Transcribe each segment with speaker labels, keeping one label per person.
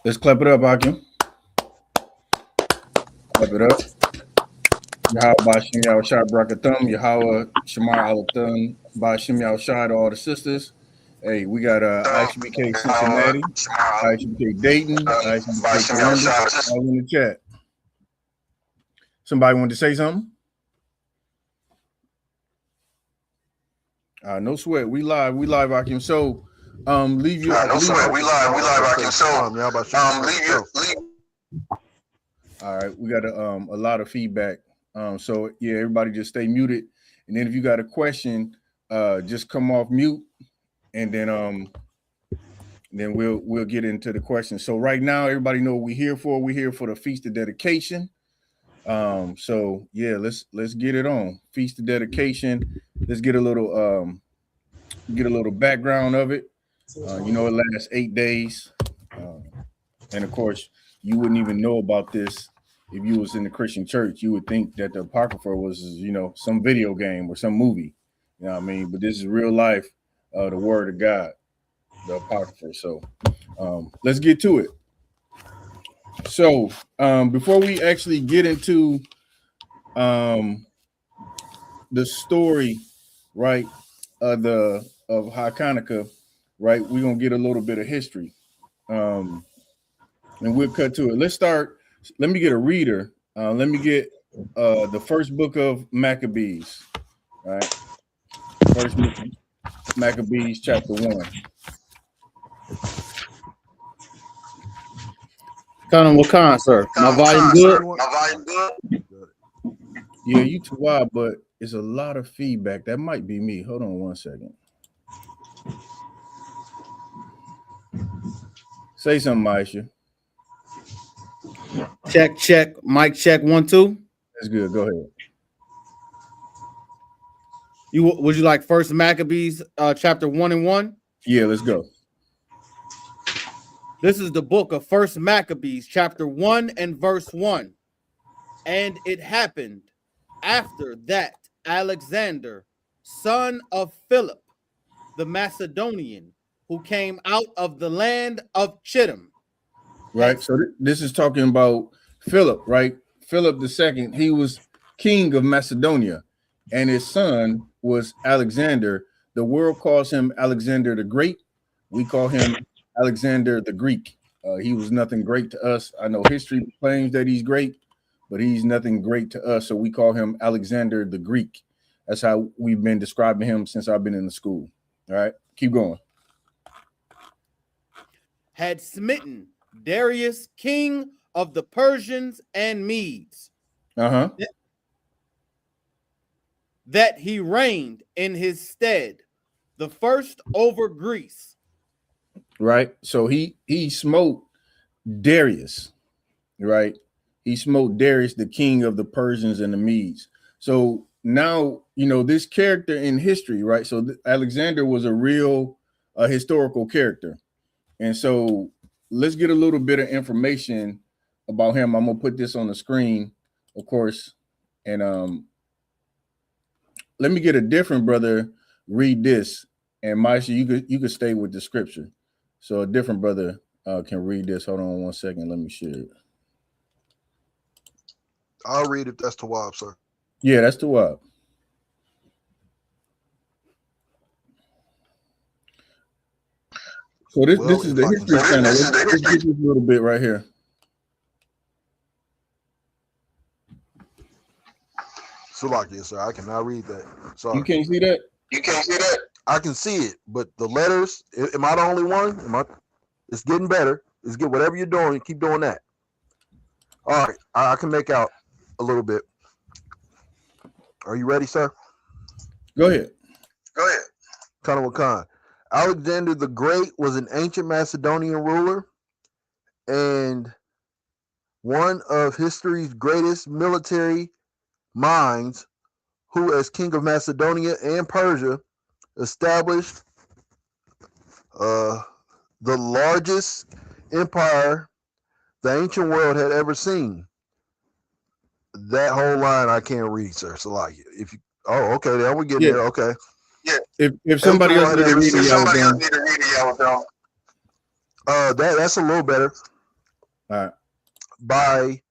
Speaker 1: Let's clap it up, Hakim. Clap it up. Yahweh Bashim Yahweh Shai Brakathum, Yahweh Shamar Alathum, Bashim Yahweh Shai to all the sisters. Hey, we got ISUPK Cincinnati, ISUPK Dayton, ISUPK Columbus, all in the chat. Somebody want to say something? No sweat. We live, Hakim. So, leave your.
Speaker 2: No sweat. We live, Hakim. So, leave.
Speaker 1: All right, we got a lot of feedback. So yeah, everybody just stay muted, and then if you got a question, just come off mute, and then we'll get into the question. So right now, everybody know what we're here for. We're here for the Feast of Dedication. So yeah, let's get it on. Feast of Dedication. Let's get a little background of it. It lasts 8 days, and of course, you wouldn't even know about this if you was in the Christian church. You would think that the Apocrypha was, some video game or some movie. You know what I mean? But this is real life, the Word of God, the Apocrypha. So let's get to it. So before we actually get into the story, right, of Hanukkah, right, we're gonna get a little bit of history, and we'll cut to it. Let's start. Let me get a reader. Let me get the first book of Maccabees. All right, first book of Maccabees, chapter 1.
Speaker 3: Wakan, sir. My volume good?
Speaker 1: Yeah, you too wild, but it's a lot of feedback. That might be me. Hold on one second. Say something, Aisha.
Speaker 3: Check. Mic check 1 2.
Speaker 1: That's good. Go ahead.
Speaker 3: Would you like First Maccabees, chapter 1 and 1?
Speaker 1: Yeah, let's go.
Speaker 3: This is the book of First Maccabees, chapter 1 and verse 1. And it happened after that Alexander, son of Philip, the Macedonian, who came out of the land of Chittim.
Speaker 1: Right. So this is talking about Philip, right? Philip II, he was king of Macedonia, and his son was Alexander. The world calls him Alexander the Great. We call him Alexander the Greek. He was nothing great to us. I know history claims that he's great, but he's nothing great to us. So we call him Alexander the Greek. That's how we've been describing him since I've been in the school. All right, keep going.
Speaker 3: Had smitten Darius, king of the Persians and Medes, that he reigned in his stead, the first over Greece.
Speaker 1: Right. So he smote Darius, right? He smote Darius, the king of the Persians and the Medes. So now, this character in history, right? So Alexander was a real historical character. And so let's get a little bit of information about him. I'm going to put this on the screen, of course. And let me get a different brother read this. And Maisha, you could stay with the scripture. So a different brother can read this. Hold on one second. Let me share it.
Speaker 2: I'll read if that's Tawab, sir.
Speaker 1: Yeah, that's Tawab. So this is the history channel. Let's get this a little bit right here.
Speaker 2: Salakia, sir. I cannot read that. Sorry.
Speaker 1: You can't see that?
Speaker 2: I can see it, but the letters, am I the only one? It's getting better. It's good. Whatever you're doing, keep doing that. All right. I can make out a little bit. Are you ready, sir?
Speaker 1: Go ahead.
Speaker 2: Khan. Alexander the Great was an ancient Macedonian ruler and one of history's greatest military minds, who, as king of Macedonia and Persia, established the largest empire the ancient world had ever seen. That whole line I can't read, sir. So like, if you, okay, then we get there. Okay,
Speaker 1: yeah. If somebody else need to read it,
Speaker 2: that's a little better.
Speaker 1: All right.
Speaker 2: By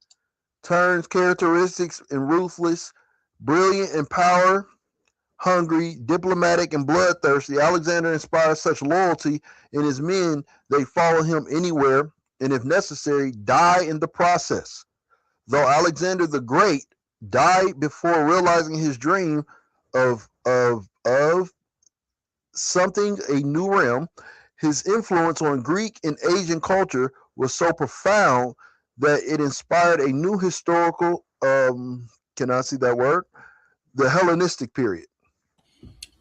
Speaker 2: turns characteristics and ruthless, brilliant and power hungry, diplomatic, and bloodthirsty, Alexander inspires such loyalty in his men they follow him anywhere and, if necessary, die in the process. Though Alexander the Great died before realizing his dream of something a new realm, his influence on Greek and Asian culture was so profound that it inspired a new historical can I see that word? The Hellenistic period.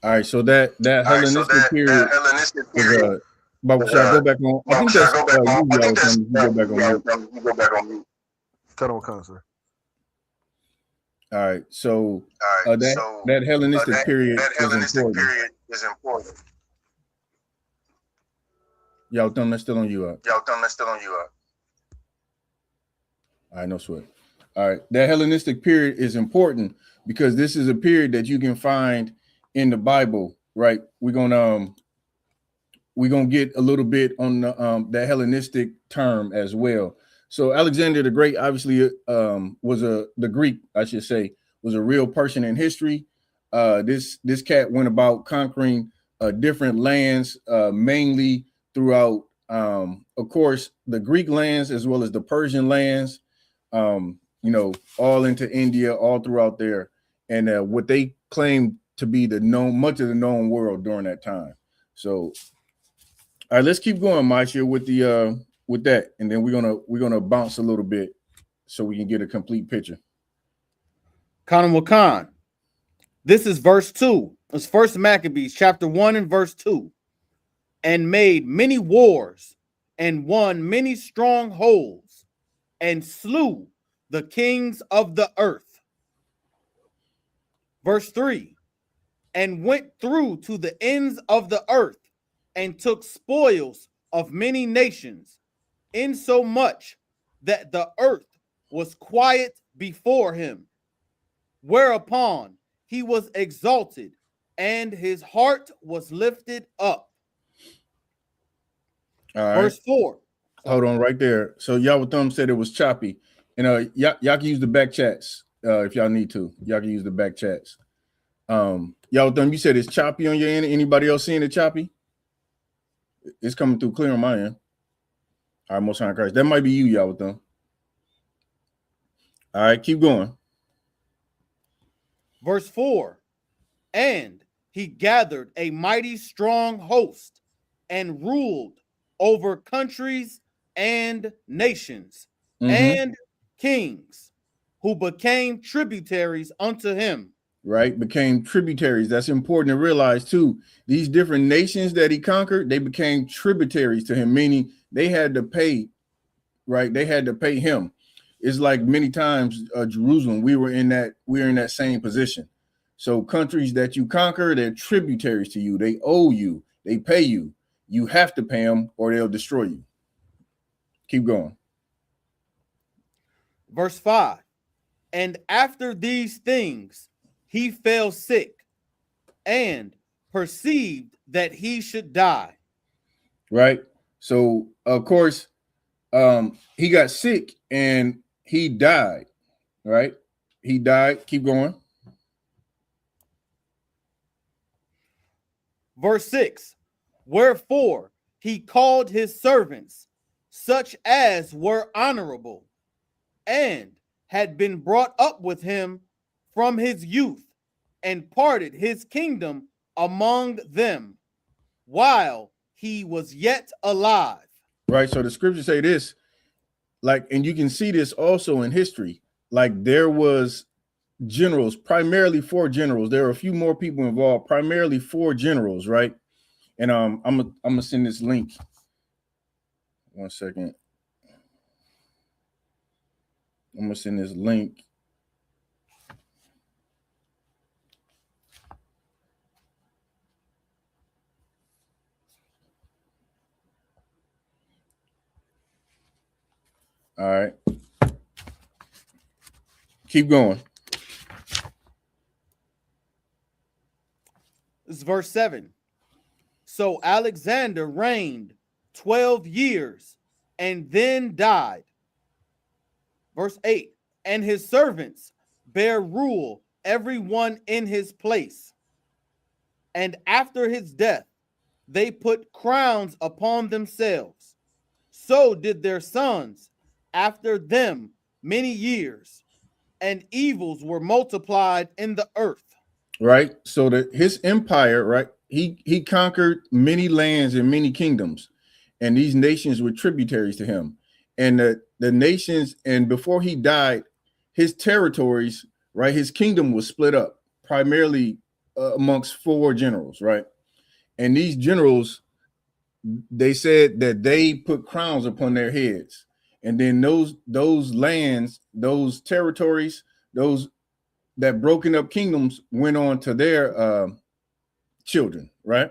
Speaker 1: All right. So that
Speaker 4: All right, so
Speaker 1: Hellenistic
Speaker 4: that
Speaker 1: period
Speaker 4: Hellenistic
Speaker 1: is
Speaker 4: period.
Speaker 1: but should I go back on? I think
Speaker 4: Should I
Speaker 1: that's
Speaker 4: go back on?
Speaker 1: you,
Speaker 4: I think
Speaker 1: y'all.
Speaker 4: that's
Speaker 1: You go back on mute.
Speaker 4: you go back on mute.
Speaker 2: Cut on concert.
Speaker 1: All right. So
Speaker 4: All right,
Speaker 1: that Hellenistic period
Speaker 4: that
Speaker 1: is
Speaker 4: Hellenistic
Speaker 1: important.
Speaker 4: period is important.
Speaker 1: Y'all thumb that's still on you up.
Speaker 4: Y'all thumb that's still on you up.
Speaker 1: All right, no sweat. All right. That Hellenistic period is important because this is a period that you can find in the Bible, right? We're gonna get a little bit on the that Hellenistic term as well. So Alexander the Great obviously was the Greek, I should say, was a real person in history. This cat went about conquering different lands, mainly throughout, of course, the Greek lands as well as the Persian lands. All into India, all throughout there, and what they claimed to be much of the known world during that time. So, all right, let's keep going, Maisha, with that, and then we're gonna bounce a little bit so we can get a complete picture.
Speaker 3: Khan. This is verse 2. It's First Maccabees, chapter 1 and verse 2. And made many wars and won many strongholds and slew the kings of the earth. Verse 3. And went through to the ends of the earth and took spoils of many nations, insomuch that the earth was quiet before him. Whereupon he was exalted, and his heart was lifted up.
Speaker 1: All right.
Speaker 3: Verse 4.
Speaker 1: Hold on right there. So Yahweh Thumb said it was choppy. And y'all can use the back chats if y'all need to. Y'all can use the back chats. Yahweh Thumb, you said it's choppy on your end. Anybody else seeing it choppy? It's coming through clear on my end. All right, Most High Christ. That might be you, Yahweh Thumb. All right, keep going.
Speaker 3: Verse 4. And he gathered a mighty strong host and ruled over countries and nations and kings who became tributaries unto him.
Speaker 1: Right, became tributaries. That's important to realize too. These different nations that he conquered, they became tributaries to him, meaning they had to pay, right? They had to pay him. It's like many times Jerusalem, we're in that same position. So countries that you conquer, they're tributaries to you. They owe you, they pay you. You have to pay them or they'll destroy you. Keep going.
Speaker 3: Verse 5. And after these things, he fell sick and perceived that he should die.
Speaker 1: Right. So, of course, he got sick and he died. Right. He died. Keep going.
Speaker 3: Verse 6. Wherefore he called his servants, such as were honorable, and had been brought up with him from his youth, and parted his kingdom among them while he was yet alive.
Speaker 1: Right. So the scriptures say this, like, and you can see this also in history. Like there was generals, primarily 4 generals. There are a few more people involved, primarily 4 generals, right? And I'm gonna send this link. 1 second. I'm gonna send this link. All right. Keep going.
Speaker 3: This is verse 7. So Alexander reigned 12 years and then died, Verse 8, and his servants bear rule, every one in his place. And after his death, they put crowns upon themselves. So did their sons after them many years, and evils were multiplied in the earth.
Speaker 1: Right. So that his empire, right? He conquered many lands and many kingdoms, and these nations were tributaries to him. And the nations, and before he died, his territories, right? His kingdom was split up primarily amongst 4 generals, right? And these generals, they said that they put crowns upon their heads, and then those lands, those territories, those that broken up kingdoms went on to their children, right?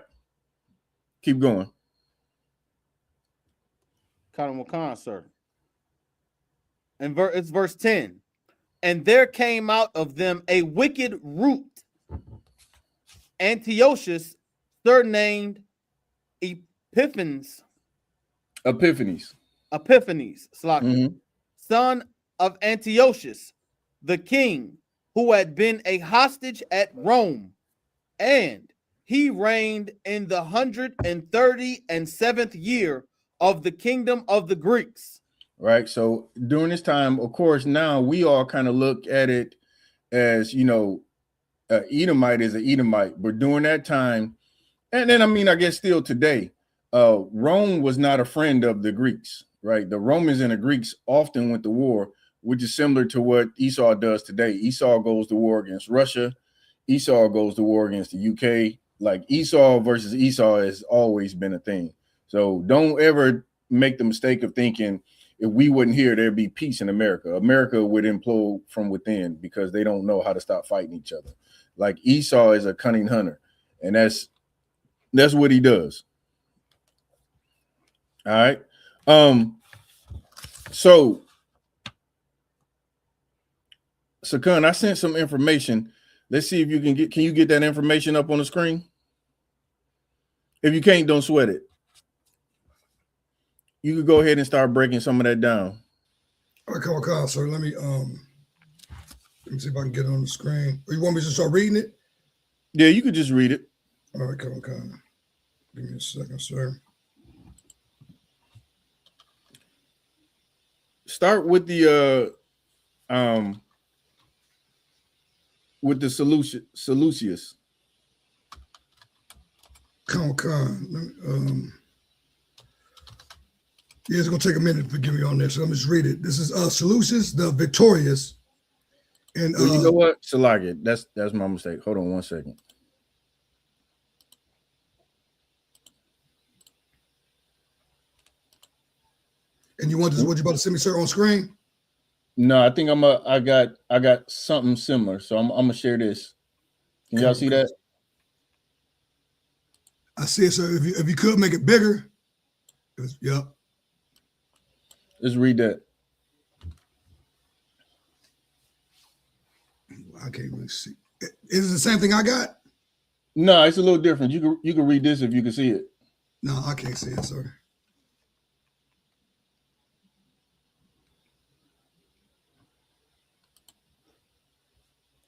Speaker 1: Keep going.
Speaker 3: Khan, sir. And it's verse 10. And there came out of them a wicked root, Antiochus, surnamed Epiphanes, son of Antiochus, the king, who had been a hostage at Rome, and he reigned in the 137th year of the kingdom of the Greeks.
Speaker 1: Right. So during this time, of course, now we all kind of look at it as, you know, Edomite is an Edomite, but during that time, and then I mean, I guess still today, Rome was not a friend of the Greeks, right? The Romans and the Greeks often went to war, which is similar to what Esau does today. Esau goes to war against Russia. Esau goes to war against the UK. Like Esau versus Esau has always been a thing. So don't ever make the mistake of thinking if we wouldn't here, there'd be peace in America. America would implode from within because they don't know how to stop fighting each other. Like Esau is a cunning hunter, and that's what he does. All right. So Sakan, I sent some information. Let's see if you can you get that information up on the screen? If you can't, don't sweat it. You could go ahead and start breaking some of that down.
Speaker 5: All right, Khan, sir. Let me see if I can get it on the screen. Or you want me to start reading it?
Speaker 1: Yeah, you could just read it.
Speaker 5: All right, Khan. Give me a second, sir.
Speaker 1: Start with the Seleucus.
Speaker 5: Khan. Yeah, it's gonna take a minute to get me on this. So let me just read it. This is Seleucus the Victorious. And
Speaker 1: well, you know what? Salagi, that's my mistake. Hold on one second.
Speaker 5: And you want this? What you about to send me, sir, on screen?
Speaker 1: No, I think I got something similar. So I'm gonna share this. Can y'all see that?
Speaker 5: I see it, sir. If you could make it bigger. Yep.
Speaker 1: Let's read that.
Speaker 5: I can't really see. Is it the same thing I got?
Speaker 1: No, it's a little different. You can read this if you can see it.
Speaker 5: No, I can't see it, sir.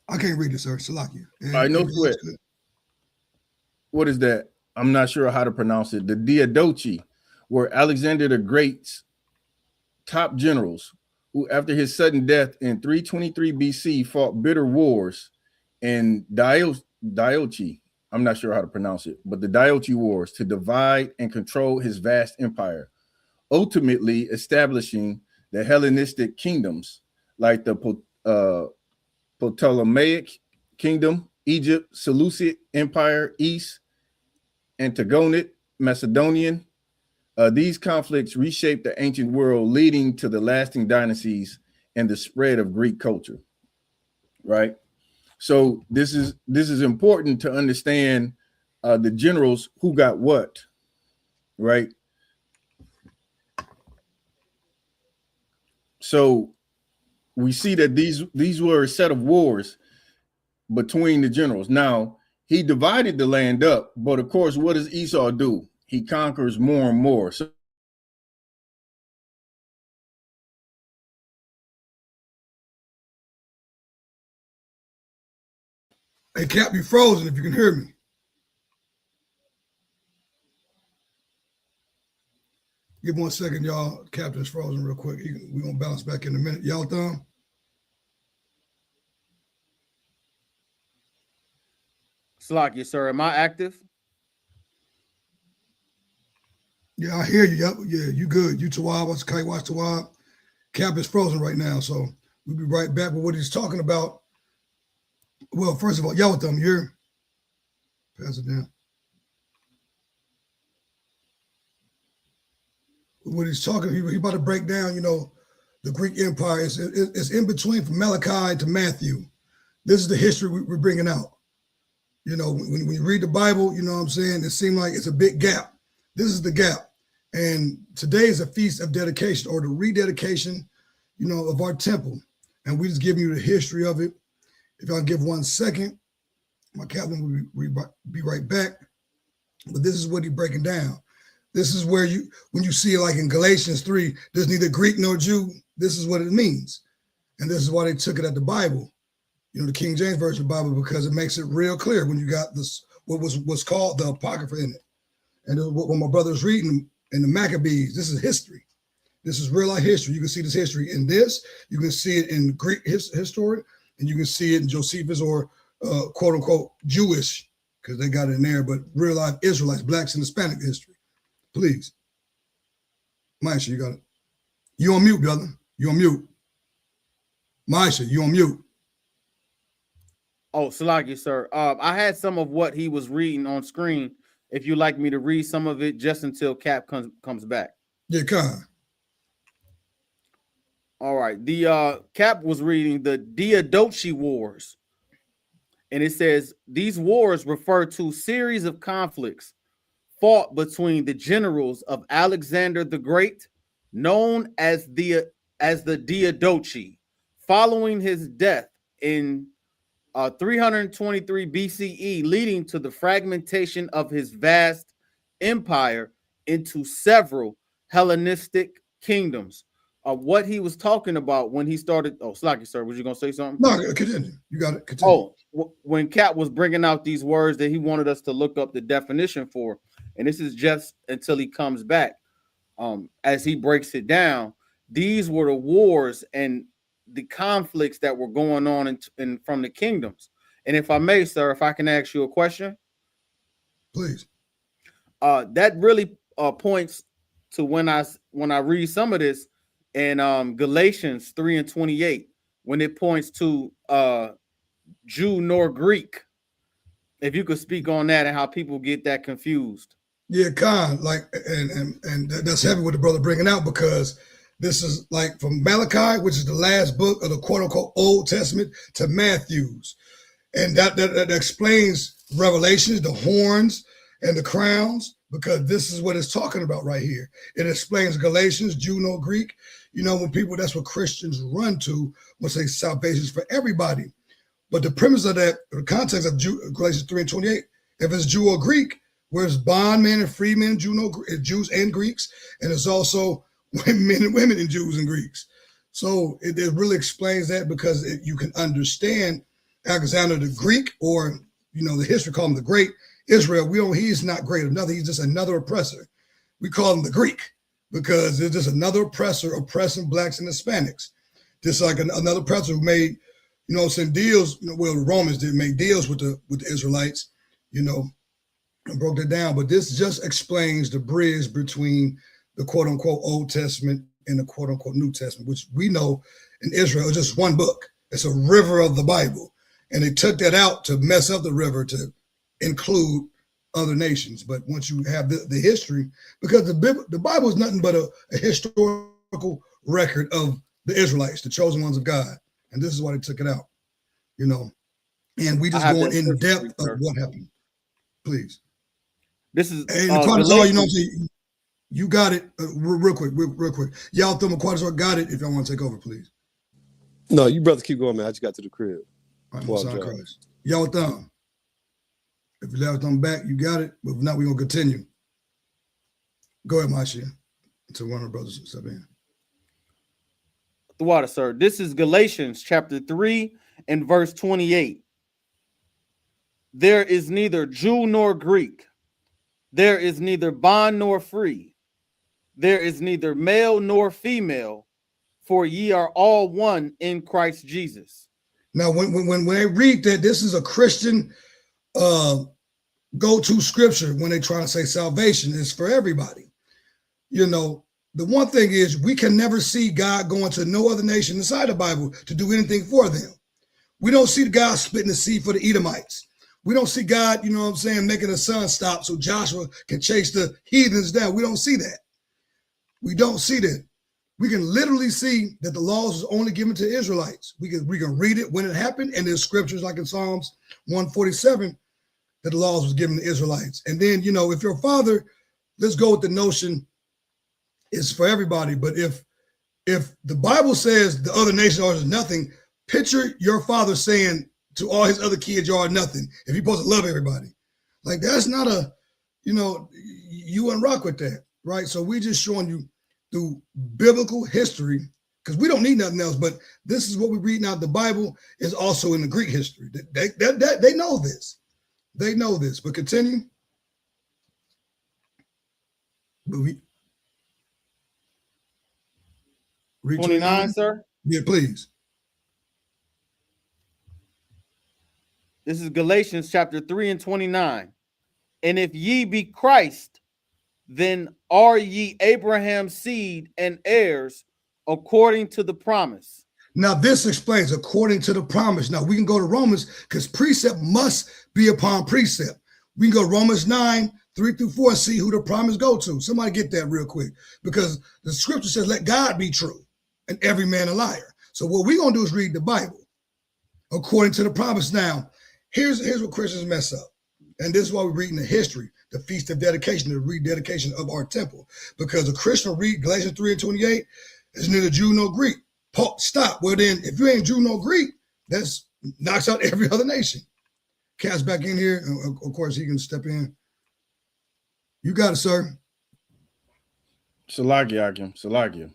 Speaker 5: I can't read it, sir. Salakia.
Speaker 1: I know sweat. What is that? I'm not sure how to pronounce it. The Diadochi were Alexander the Great's top generals who, after his sudden death in 323 BC, fought bitter wars in Diochi. I'm not sure how to pronounce it, but the Diochi Wars to divide and control his vast empire, ultimately establishing the Hellenistic kingdoms like the Ptolemaic Kingdom, Egypt, Seleucid Empire, East, Antigonid, Macedonian. These conflicts reshaped the ancient world, leading to the lasting dynasties and the spread of Greek culture. Right. So this is important to understand the generals who got what. Right. So we see that these were a set of wars between the generals. Now, he divided the land up, but of course, what does Esau do? He conquers more and more. So
Speaker 5: Hey, Cap, you frozen if you can hear me. Give 1 second, y'all. Captain's frozen real quick. We're going to bounce back in a minute. Y'all thumb?
Speaker 3: Slocky, sir, am I active?
Speaker 5: Yeah, I hear you. Yep. Yeah, you good. You Tawab, what's Kite Watch Tawab. Cap is frozen right now, so we'll be right back with what he's talking about. Well, first of all, y'all thumb, you're pass it down. What he's talking, he about to break down, the Greek Empire. It's in between from Malachi to Matthew. This is the history we're bringing out. When you read the Bible, you know what I'm saying? It seems like it's a big gap. This is the gap. And today is a feast of dedication or the rededication, of our temple. And we just giving you the history of it. If y'all give 1 second, my captain will be right back. But this is what he's breaking down. This is where when you see it like in Galatians 3, there's neither Greek nor Jew. This is what it means. And this is why they took it at the Bible, the King James Version of the Bible, because it makes it real clear when you got this, what's called the Apocrypha in it. And what my brother's reading in the Maccabees, this is history. This is real life history. You can see this history in this. You can see it in Greek history, and you can see it in Josephus or quote unquote Jewish, because they got it in there, but real life Israelites, blacks, and Hispanic history. Please. Maisha, you got it. You on mute, brother. You on mute. Maisha, you on mute.
Speaker 3: Oh, Salaki, sir. I had some of what he was reading on screen. If you'd like me to read some of it just until Cap comes back.
Speaker 5: Yeah, come.
Speaker 3: All right. The Cap was reading the Diadochi Wars. And it says, these wars refer to series of conflicts fought between the generals of Alexander the Great, known as the Diadochi, following his death in 323 BCE, leading to the fragmentation of his vast empire into several Hellenistic kingdoms. What he was talking about when he started. Oh, Slocky, sir, was you going to say something?
Speaker 5: No, continue. You got it. Continue.
Speaker 3: When Cap was bringing out these words that he wanted us to look up the definition for, and this is just until he comes back, as he breaks it down, these were the wars and the conflicts that were going on in from the kingdoms. And if I may, sir, if I can ask you a question,
Speaker 5: please.
Speaker 3: That really points to when I read some of this in Galatians 3:28, when it points to Jew nor Greek. If you could speak on that and how people get that confused.
Speaker 5: Yeah, Khan, and that's heavy with the brother bringing out, because this is like from Malachi, which is the last book of the quote unquote Old Testament, to Matthew's. And that explains Revelations, the horns and the crowns, because this is what it's talking about right here. It explains Galatians, Jew nor Greek. When people, that's what Christians run to when they say salvation is for everybody. But the premise of that, the context of Galatians 3:28, if it's Jew or Greek, whereas bondmen and freemen, Jews and Greeks, and it's also men and women and Jews and Greeks. So it really explains that, because you can understand Alexander the Greek, or the history call him the Great Israel. He's not great or nothing. He's just another oppressor. We call him the Greek because it's just another oppressor oppressing blacks and Hispanics. Just like another oppressor who made, deals. The Romans did make deals with the Israelites, and broke it down. But this just explains the bridge between the quote unquote Old Testament and the quote unquote New Testament, which we know in Israel is just one book. It's a river of the Bible. And they took that out to mess up the river to include other nations. But once you have the history, because the Bible is nothing but a historical record of the Israelites, the chosen ones of God. And this is why they took it out, And we just going in depth of what happened. Please.
Speaker 3: This is
Speaker 5: and Quadrasar, you got it. Real quick. Y'all throw Quadrasar got it. If y'all want to take over, please.
Speaker 6: No, you brothers keep going, man. I just got to the crib.
Speaker 5: Y'all thumb. If you let them back, you got it. But if not, we're gonna continue. Go ahead, Masha. Until one of the brothers step in.
Speaker 3: The water, sir. This is Galatians chapter 3 and verse 28. there is neither Jew nor Greek. There is neither bond nor free. There is neither male nor female, for ye are all one in Christ Jesus.
Speaker 5: Now, when they read that, this is a Christian go-to scripture when they try to say salvation is for everybody. You know, the one thing is we can never see God going to no other nation inside the Bible to do anything for them. We don't see God splitting the sea for the Edomites. We don't see God, you know what I'm saying, making the sun stop so Joshua can chase the heathens down. We don't see that. We don't see that. We can literally see that the laws was only given to Israelites. We can read it when it happened, and there's scriptures like in Psalms 147 that the laws was given to Israelites. And then, you know, if your father, let's go with the notion it's for everybody. But if the Bible says the other nation are nothing, picture your father saying to all his other kids, you are nothing. If you're supposed to love everybody, like that's not a, you know, you wouldn't rock with that, right? So we just showing you through biblical history, because we don't need nothing else. But this is what we read now. The Bible is also in the Greek history. They know this. They know this. But continue. But we read
Speaker 3: 29, sir.
Speaker 5: Yeah, please.
Speaker 3: This is Galatians chapter 3 and 29. And if ye be Christ, then are ye Abraham's seed and heirs according to the promise.
Speaker 5: Now this explains according to the promise. Now we can go to Romans because precept must be upon precept. We can go to Romans 9, 3-4 and see who the promise go to. Somebody get that real quick, because the scripture says, let God be true and every man a liar. So what we're going to do is read the Bible according to the promise. Now, here's what Christians mess up. And this is why we're reading the history, the Feast of Dedication, the rededication of our temple. Because a Christian will read Galatians 3 and 28, there's neither Jew nor Greek. Paul, stop. Well, then, if you ain't Jew nor Greek, that knocks out every other nation. Cat's back in here. Of course, he can step in. You got it, sir.
Speaker 1: Salakia.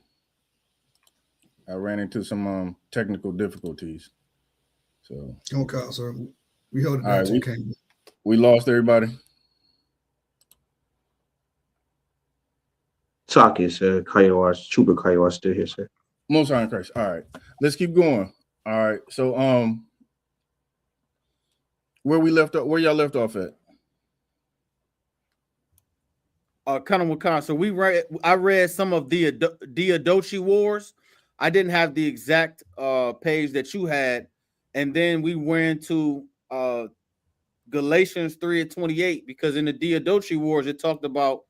Speaker 1: I ran into some technical difficulties. So
Speaker 5: Okay, sir. We held it
Speaker 1: all
Speaker 5: down.
Speaker 1: right, we lost everybody.
Speaker 7: Talk sir. Kaios, Chuba Kaios still here, sir.
Speaker 1: Most High in Christ. All right, let's keep going. All right, so where y'all left off at?
Speaker 3: So I read some of the Diadochi Wars. I didn't have the exact page that you had, and then we went to Galatians 3 and 28, because in the Diadochi Wars it talked about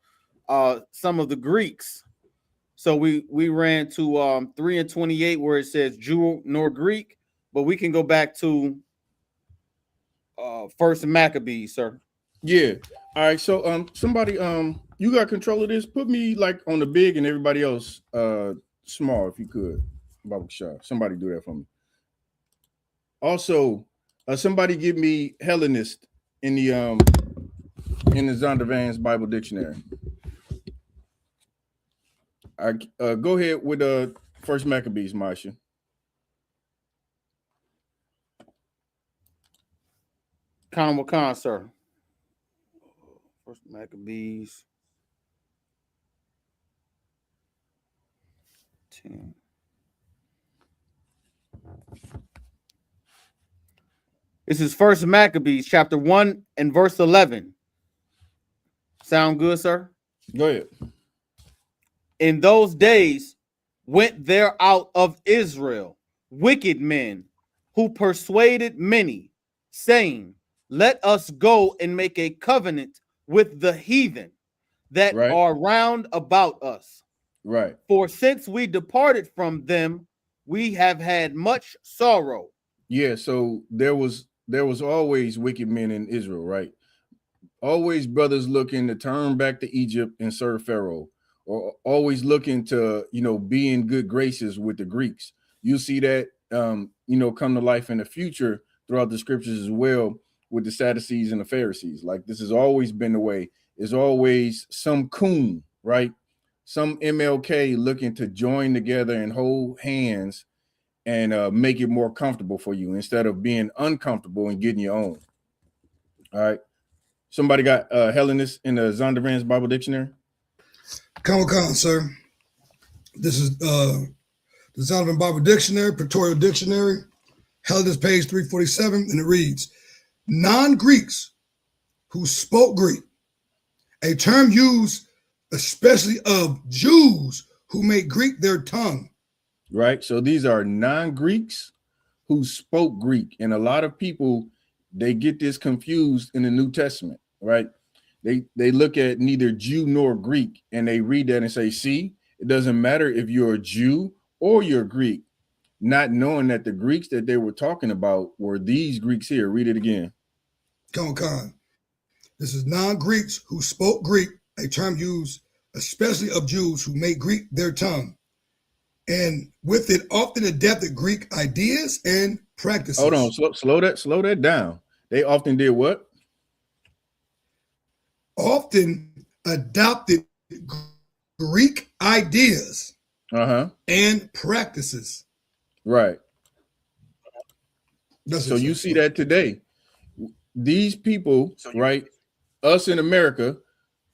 Speaker 3: some of the Greeks. So we ran to 3 and 28 where it says Jew nor Greek, but we can go back to First Maccabees, sir.
Speaker 1: Yeah. All right. So somebody you got control of this. Put me like on the big and everybody else small if you could. Baba Shah. Somebody do that for me. Also, somebody give me Hellenist in the Zondervan's Bible Dictionary. Go ahead with First Maccabees, Masha.
Speaker 3: Khan, sir. First Maccabees 10. This is First Maccabees chapter 1 and verse 11. Sound good, sir?
Speaker 1: Go ahead.
Speaker 3: In those days went there out of Israel wicked men who persuaded many, saying, let us go and make a covenant with the heathen that are round about us.
Speaker 1: Right.
Speaker 3: For since we departed from them, we have had much sorrow.
Speaker 1: Yeah, so there was always wicked men in Israel, right? Always brothers looking to turn back to Egypt and serve Pharaoh, or always looking to, be in good graces with the Greeks. You see that, come to life in the future throughout the scriptures as well with the Sadducees and the Pharisees. Like this has always been the way. There's always some coon, right? Some MLK looking to join together and hold hands and make it more comfortable for you instead of being uncomfortable and getting your own. All right. Somebody got Hellenist in the Zondervan's Bible Dictionary?
Speaker 5: Con, sir. This is the Zondervan Bible Dictionary, Pictorial Dictionary, Hellenist page 347, and it reads, non-Greeks who spoke Greek, a term used especially of Jews who made Greek their tongue.
Speaker 1: Right. So these are non-Greeks who spoke Greek. And a lot of people, they get this confused in the New Testament, right? They look at neither Jew nor Greek, and they read that and say, see, it doesn't matter if you're a Jew or you're Greek, not knowing that the Greeks that they were talking about were these Greeks here. Read it again.
Speaker 5: Con. This is non-Greeks who spoke Greek, a term used especially of Jews who made Greek their tongue, and with it often adapted Greek ideas and practices.
Speaker 1: Hold on, slow that down. They often did what?
Speaker 5: Often adopted Greek ideas and practices.
Speaker 1: Right.
Speaker 5: So
Speaker 1: you see that today. These people, right? Us in America,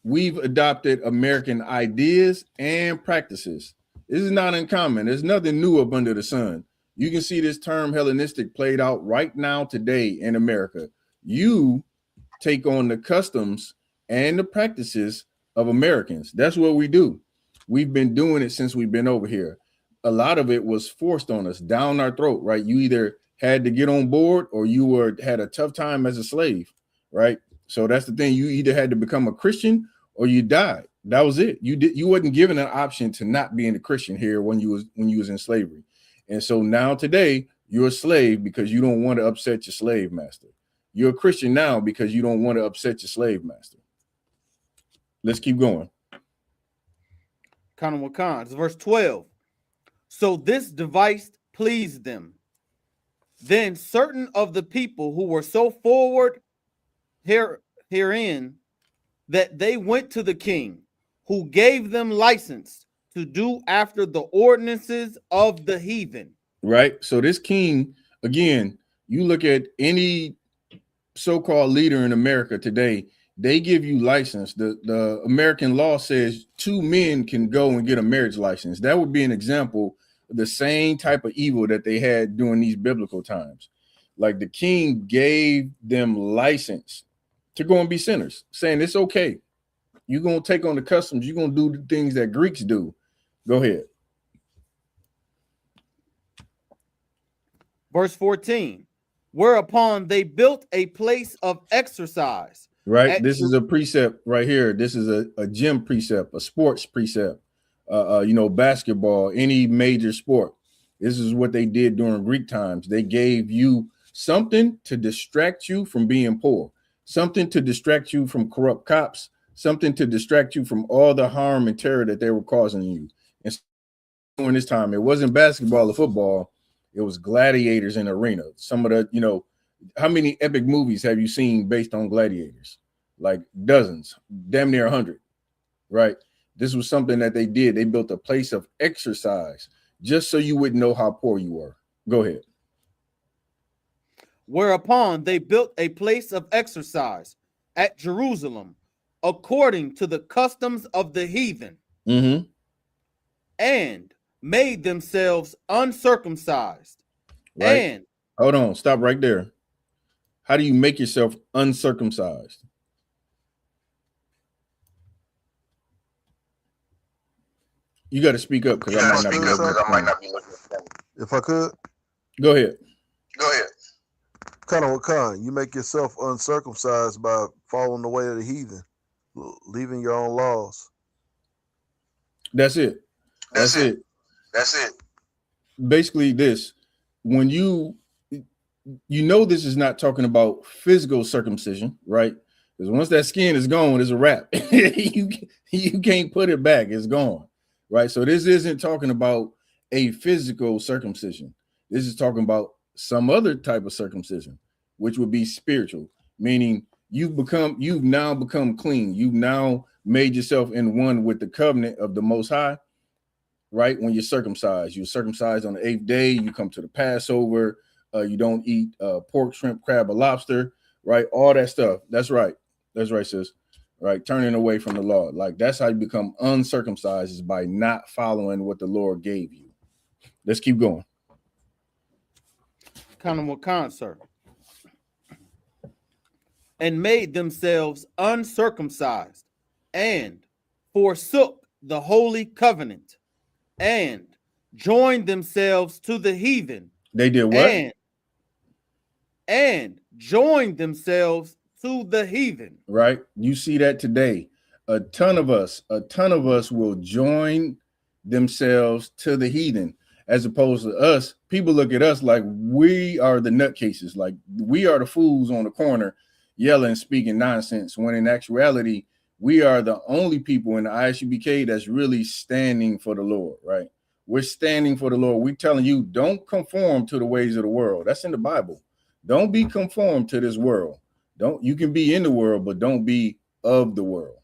Speaker 1: we've adopted American ideas and practices. This is not uncommon. There's nothing new up under the sun. You can see this term Hellenistic played out right now today in America. You take on the customs and the practices of Americans. That's what we do. We've been doing it since we've been over here. A lot of it was forced on us, down our throat, right? You either had to get on board or you had a tough time as a slave, right? So that's the thing. You either had to become a Christian or you died. That was it. You wasn't given an option to not being a Christian here when you was in slavery. And so now today you're a slave because you don't want to upset your slave master. You're a Christian now because you don't want to upset your slave master. Let's keep going.
Speaker 3: It's verse 12. So this device pleased them. Then certain of the people who were so forward herein that they went to the king, who gave them license to do after the ordinances of the heathen. Right.
Speaker 1: So this king, again, you look at any so-called leader in America today, they give you license. The American law says 2 men can go and get a marriage license. That would be an example of the same type of evil that they had during these biblical times. Like the king gave them license to go and be sinners, saying it's okay. You're going to take on the customs. You're going to do the things that Greeks do. Go ahead.
Speaker 3: Verse 14, whereupon they built a place of exercise.
Speaker 1: Right. This is a precept right here. This is a gym precept, a sports precept, basketball, any major sport. This is what they did during Greek times. They gave you something to distract you from being poor, something to distract you from corrupt cops, something to distract you from all the harm and terror that they were causing you. And during this time, it wasn't basketball or football. It was gladiators in the arena. Some of the, how many epic movies have you seen based on gladiators? Like dozens, damn near 100, right? This was something that they did. They built a place of exercise just so you wouldn't know how poor you were. Go ahead.
Speaker 3: Whereupon they built a place of exercise at Jerusalem, according to the customs of the heathen, and made themselves uncircumcised.
Speaker 1: Right. And hold on, stop right there. How do you make yourself uncircumcised? You got to speak up because I might not be looking at that.
Speaker 2: If I could.
Speaker 1: Go ahead.
Speaker 2: You make yourself uncircumcised by following the way of the heathen, leaving your own laws.
Speaker 1: That's it. Basically this, when this is not talking about physical circumcision, right? Because once that skin is gone, it's a wrap. you can't put it back. It's gone, right? So this isn't talking about a physical circumcision. This is talking about some other type of circumcision, which would be spiritual, meaning you've now become clean. You've now made yourself in one with the covenant of the Most High, right? When you're circumcised on the 8th day, you come to the Passover. You don't eat pork, shrimp, crab, or lobster, right? All that stuff. That's right. That's right, sis. Right, turning away from the law. Like that's how you become uncircumcised, is by not following what the Lord gave you. Let's keep going.
Speaker 3: Kind, sir. And made themselves uncircumcised, and forsook the holy covenant, and joined themselves to the heathen.
Speaker 1: They did what?
Speaker 3: And joined themselves to the heathen.
Speaker 1: Right. You see that today. A ton of us will join themselves to the heathen, as opposed to us. People look at us like we are the nutcases, like we are the fools on the corner yelling, speaking nonsense, when in actuality, we are the only people in the ISUPK that's really standing for the Lord, right? We're standing for the Lord. We're telling you, don't conform to the ways of the world. That's in the Bible. Don't be conformed to this world. You can be in the world, but don't be of the world,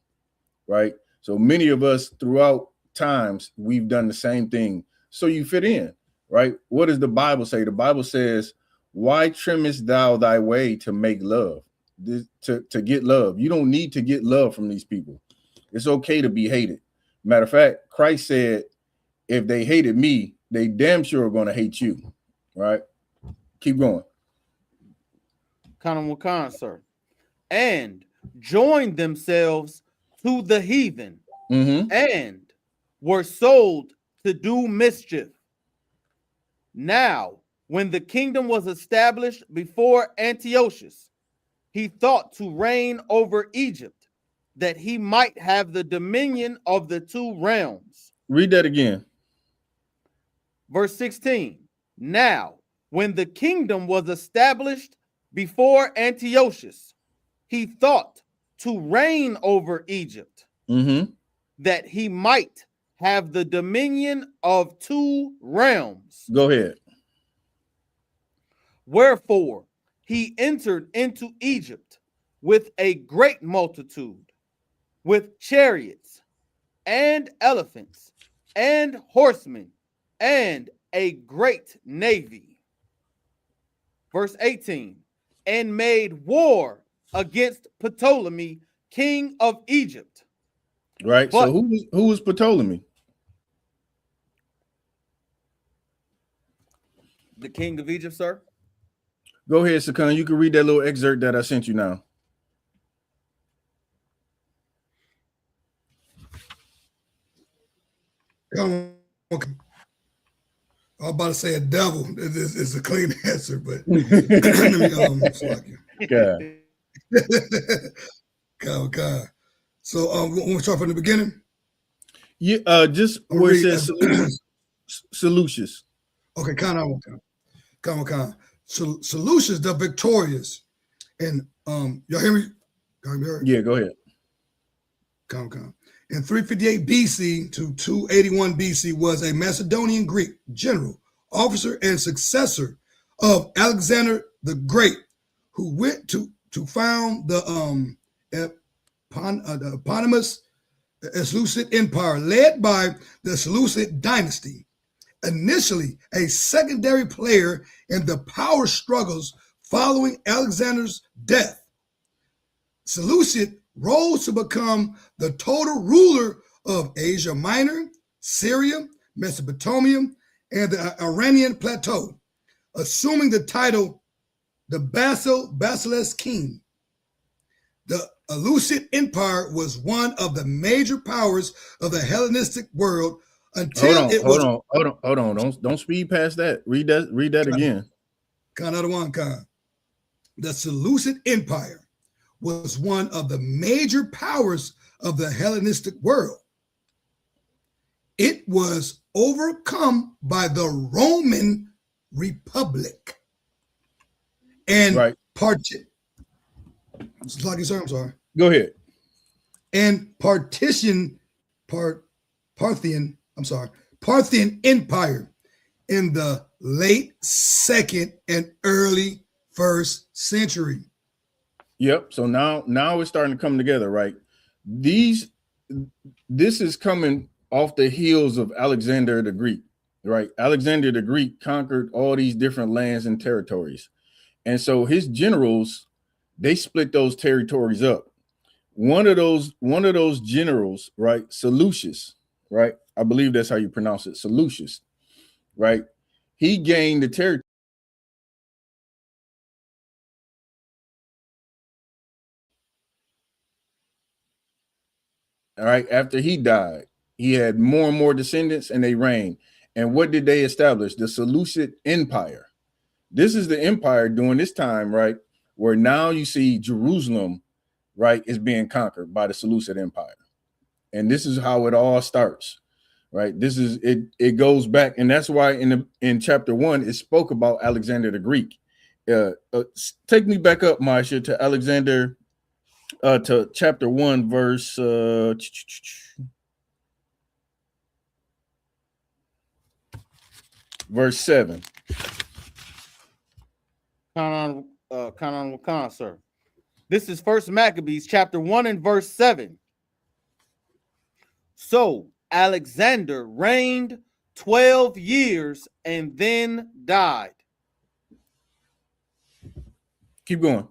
Speaker 1: right? So many of us throughout times, we've done the same thing. So you fit in, right? What does the Bible say? The Bible says, why trimmest thou thy way to make love? To get love. You don't need to get love from these people. It's okay to be hated. Matter of fact, Christ said, if they hated me, they damn sure are going to hate you, right? Keep going.
Speaker 3: Kind, sir. And joined themselves to the heathen, and were sold to do mischief. Now, when the kingdom was established before Antiochus, he thought to reign over Egypt, that he might have the dominion of the two realms.
Speaker 1: Read that again.
Speaker 3: Verse 16. Now, when the kingdom was established before Antiochus, he thought to reign over Egypt, that he might have the dominion of two realms.
Speaker 1: Go ahead.
Speaker 3: Wherefore, he entered into Egypt with a great multitude, with chariots and elephants and horsemen and a great navy. Verse 18, and made war against Ptolemy, king of Egypt.
Speaker 1: Right.
Speaker 3: But,
Speaker 1: so who was Ptolemy?
Speaker 3: The king of Egypt, sir.
Speaker 1: Go ahead, Sakan. You can read that little excerpt that I sent you now.
Speaker 5: Come on. I'm about to say a devil. It's a clean answer, but let me God. So when we start from the beginning?
Speaker 1: Yeah, just where it says Seleucus.
Speaker 5: Okay, come on. Seleucus the victorious. And y'all hear me?
Speaker 1: Yeah, go ahead.
Speaker 5: Come. In 358 BC to 281 BC was a Macedonian Greek general, officer, and successor of Alexander the Great, who went to found the eponymous Seleucid Empire, led by the Seleucid dynasty. Initially a secondary player in the power struggles following Alexander's death, Seleucid rose to become the total ruler of Asia Minor, Syria, Mesopotamia, and the Iranian plateau, assuming the title the Basilisk king. The Seleucid Empire was one of the major powers of the Hellenistic world until
Speaker 1: Hold on. Don't speed past that. Read that again.
Speaker 5: The Seleucid Empire was one of the major powers of the Hellenistic world. It was overcome by the Roman Republic and Parthian.
Speaker 1: Go ahead.
Speaker 5: And Parthian Empire in the late 2nd and early 1st century.
Speaker 1: Yep. So now it's starting to come together, right? This is coming off the heels of Alexander the Greek, right? Alexander the Greek conquered all these different lands and territories. And so his generals, they split those territories up. One of those generals, right, Seleucus, right? I believe that's how you pronounce it, Seleucus, right? He gained the territory. All right, after he died, he had more and more descendants, and they reigned. And what did they establish? The Seleucid Empire. This is the empire during this time, right, where now you see Jerusalem, right, is being conquered by the Seleucid Empire. And this is how it all starts, right? This is it. It goes back, and that's why in chapter 1 it spoke about Alexander the Greek. Take me back up, Maisha, to Alexander, to chapter 1, verse verse 7.
Speaker 3: Count on, sir. This is First Maccabees, chapter 1 and verse 7. So Alexander reigned 12 years and then died.
Speaker 1: Keep going.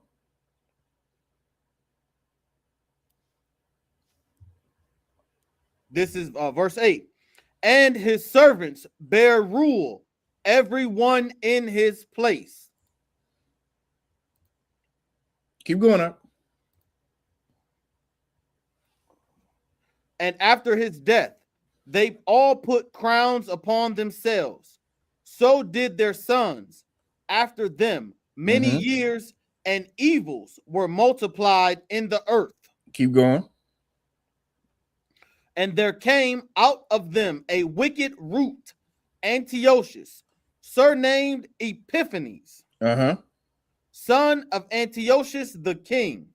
Speaker 3: This is verse 8. And his servants bear rule, everyone in his place.
Speaker 1: Keep going up.
Speaker 3: And after his death, they all put crowns upon themselves. So did their sons after them. Many years and evils were multiplied in the earth.
Speaker 1: Keep going.
Speaker 3: And there came out of them a wicked root, Antiochus, surnamed Epiphanes, son of Antiochus the king,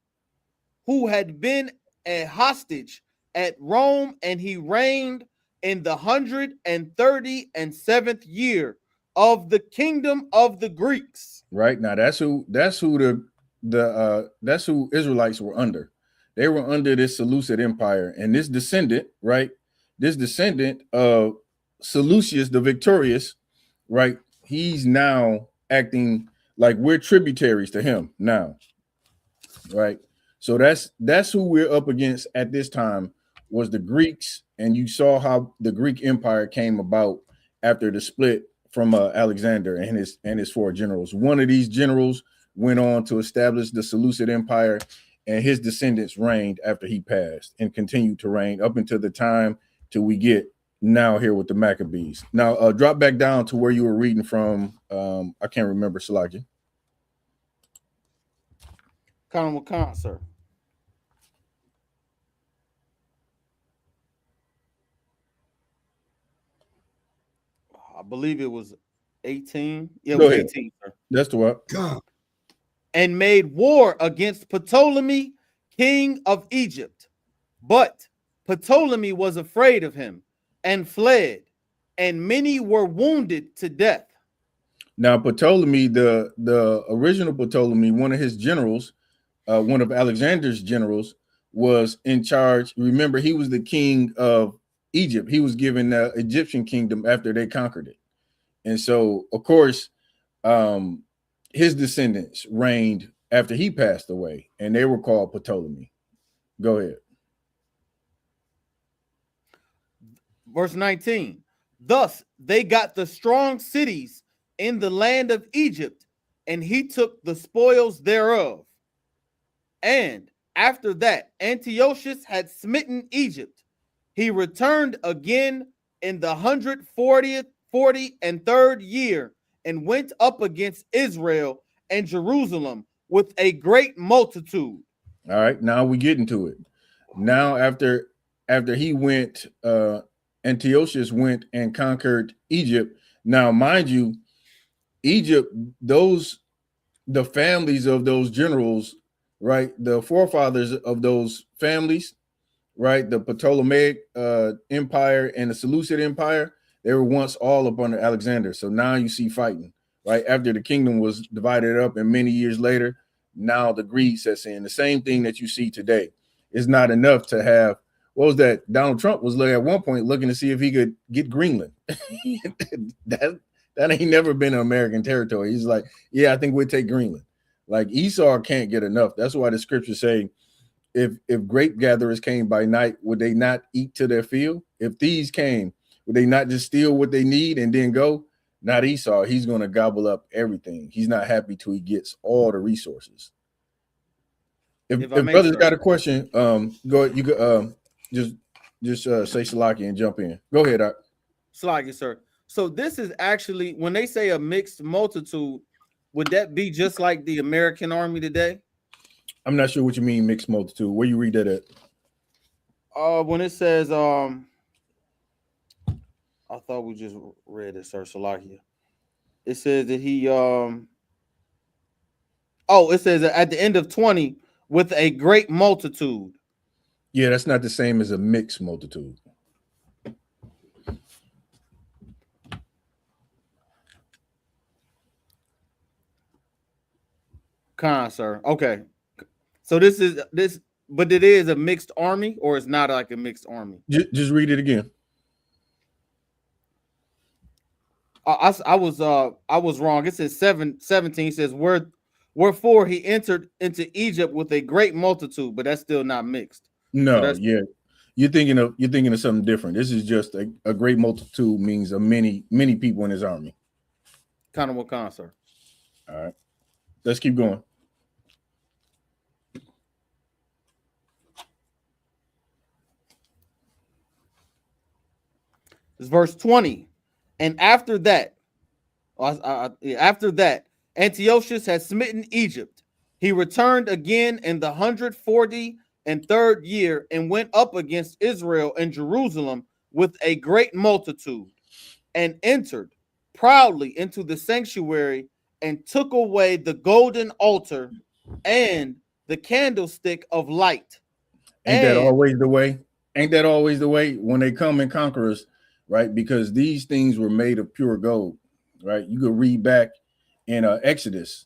Speaker 3: who had been a hostage at Rome, and he reigned in the 137th year of the kingdom of the Greeks.
Speaker 1: Right now, that's who Israelites were under. They were under this Seleucid Empire, and this descendant, right? This descendant of Seleucus the Victorious, right? He's now acting like we're tributaries to him now, right? So that's who we're up against at this time, was the Greeks, and you saw how the Greek Empire came about after the split from Alexander and his 4 generals. One of these generals went on to establish the Seleucid Empire, and his descendants reigned after he passed and continued to reign up until the time till we get now here with the Maccabees. Now, drop back down to where you were reading from. I can't remember, Salakia.
Speaker 3: Count on, sir. I believe it was 18. Yeah, it was 18, sir.
Speaker 1: That's the what?
Speaker 5: God.
Speaker 3: And made war against Ptolemy, king of Egypt. But Ptolemy was afraid of him and fled, and many were wounded to death.
Speaker 1: Now, Ptolemy, the original Ptolemy, one of his generals, one of Alexander's generals, was in charge. Remember, he was the king of Egypt. He was given the Egyptian kingdom after they conquered it. And so, of course, his descendants reigned after he passed away, and they were called Ptolemy. Go ahead.
Speaker 3: Verse 19. Thus they got the strong cities in the land of Egypt, and he took the spoils thereof. And after that Antiochus had smitten Egypt, he returned again in the 143rd year, and went up against Israel and Jerusalem with a great multitude.
Speaker 1: All right, now we get into it. Now, after he went, Antiochus went and conquered Egypt. Now, mind you, Egypt, the families of those generals, right? The forefathers of those families, right? The Ptolemaic Empire and the Seleucid Empire, they were once all up under Alexander. So now you see fighting, right? After the kingdom was divided up, and many years later, now the greed sets in. The same thing that you see today. It's not enough to have, what was that? Donald Trump was at one point looking to see if he could get Greenland. that ain't never been an American territory. He's like, yeah, I think we'll take Greenland. Like Esau can't get enough. That's why the scriptures say, if grape gatherers came by night, would they not eat to their field? If thieves came, would they not just steal what they need and then go? Not Esau. He's going to gobble up everything. He's not happy till he gets all the resources. If brothers got a question, go ahead. You could just say Salaki and jump in. Go ahead, Doc.
Speaker 3: Salaki, sir. So this is actually, when they say a mixed multitude, would that be just like the American army today?
Speaker 1: I'm not sure what you mean mixed multitude. Where you read that at?
Speaker 3: When it says, I thought we just read it, sir. Salakia. It says that he, it says that at the end of 20 with a great multitude.
Speaker 1: Yeah, that's not the same as a mixed multitude.
Speaker 3: Sir. Okay. So this, but it is a mixed army, or it's not like a mixed army?
Speaker 1: Just read it again.
Speaker 3: I was wrong. It says 17 says wherefore he entered into Egypt with a great multitude, but that's still not mixed.
Speaker 1: No, so you're thinking of something different. This is just a great multitude means a many people in his army.
Speaker 3: Kind of what sir.
Speaker 1: All right, let's keep going.
Speaker 3: It's verse 20. And after that, Antiochus had smitten Egypt. He returned again in the 143rd year and went up against Israel and Jerusalem with a great multitude, and entered proudly into the sanctuary and took away the golden altar and the candlestick of light.
Speaker 1: Ain't that always the way? Ain't that always the way when they come and conquer us? Right, because these things were made of pure gold, right? You could read back in Exodus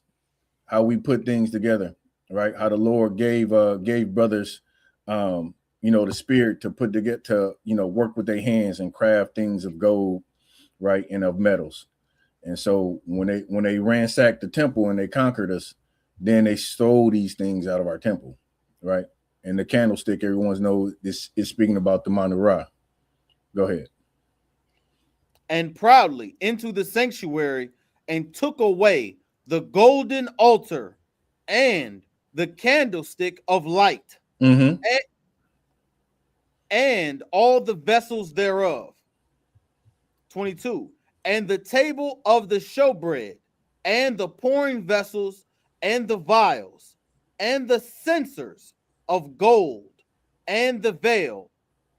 Speaker 1: how we put things together, right? How the Lord gave brothers, the spirit to work with their hands and craft things of gold, right, and of metals. And so when they ransacked the temple and they conquered us, then they stole these things out of our temple, right? And the candlestick, everyone knows this is speaking about the menorah. Go ahead.
Speaker 3: And proudly into the sanctuary and took away the golden altar and the candlestick of light, and all the vessels thereof. 22. And the table of the showbread and the pouring vessels and the vials and the censers of gold and the veil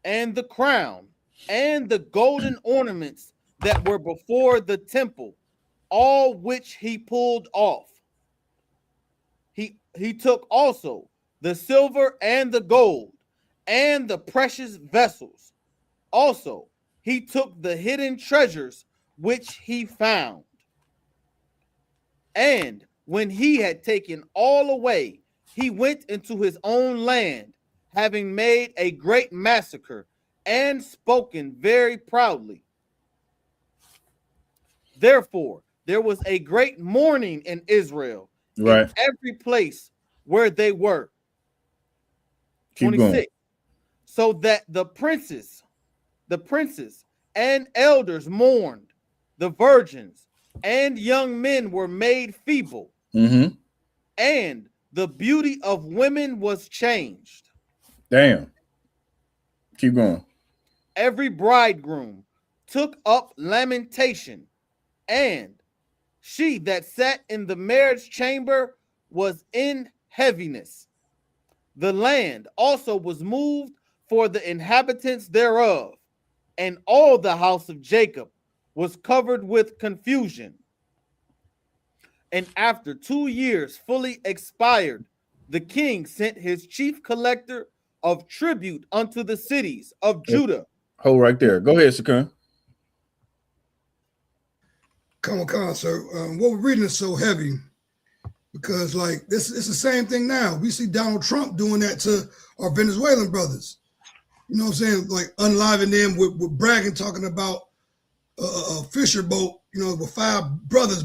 Speaker 3: and the crown and the golden ornaments that were before the temple, all which he pulled off. He took also the silver and the gold and the precious vessels. Also, he took the hidden treasures which he found. And when he had taken all away, he went into his own land, having made a great massacre and spoken very proudly. Therefore, there was a great mourning in Israel,
Speaker 1: right,
Speaker 3: in every place where they were.
Speaker 1: Keep 26. Going.
Speaker 3: So that the princes and elders mourned, the virgins and young men were made feeble, and the beauty of women was changed.
Speaker 1: Damn. Keep going.
Speaker 3: Every bridegroom took up lamentation, and she that sat in the marriage chamber was in heaviness. The land also was moved for the inhabitants thereof, and all the house of Jacob was covered with confusion. And after 2 years fully expired, the king sent his chief collector of tribute unto the cities of Judah.
Speaker 1: Hold right there. Go ahead, Sakun.
Speaker 5: Come on, sir. What we're reading is so heavy because, like, this it's the same thing now. We see Donald Trump doing that to our Venezuelan brothers. You know what I'm saying? Like, unliving them with bragging, talking about a fisher boat, with 5 brothers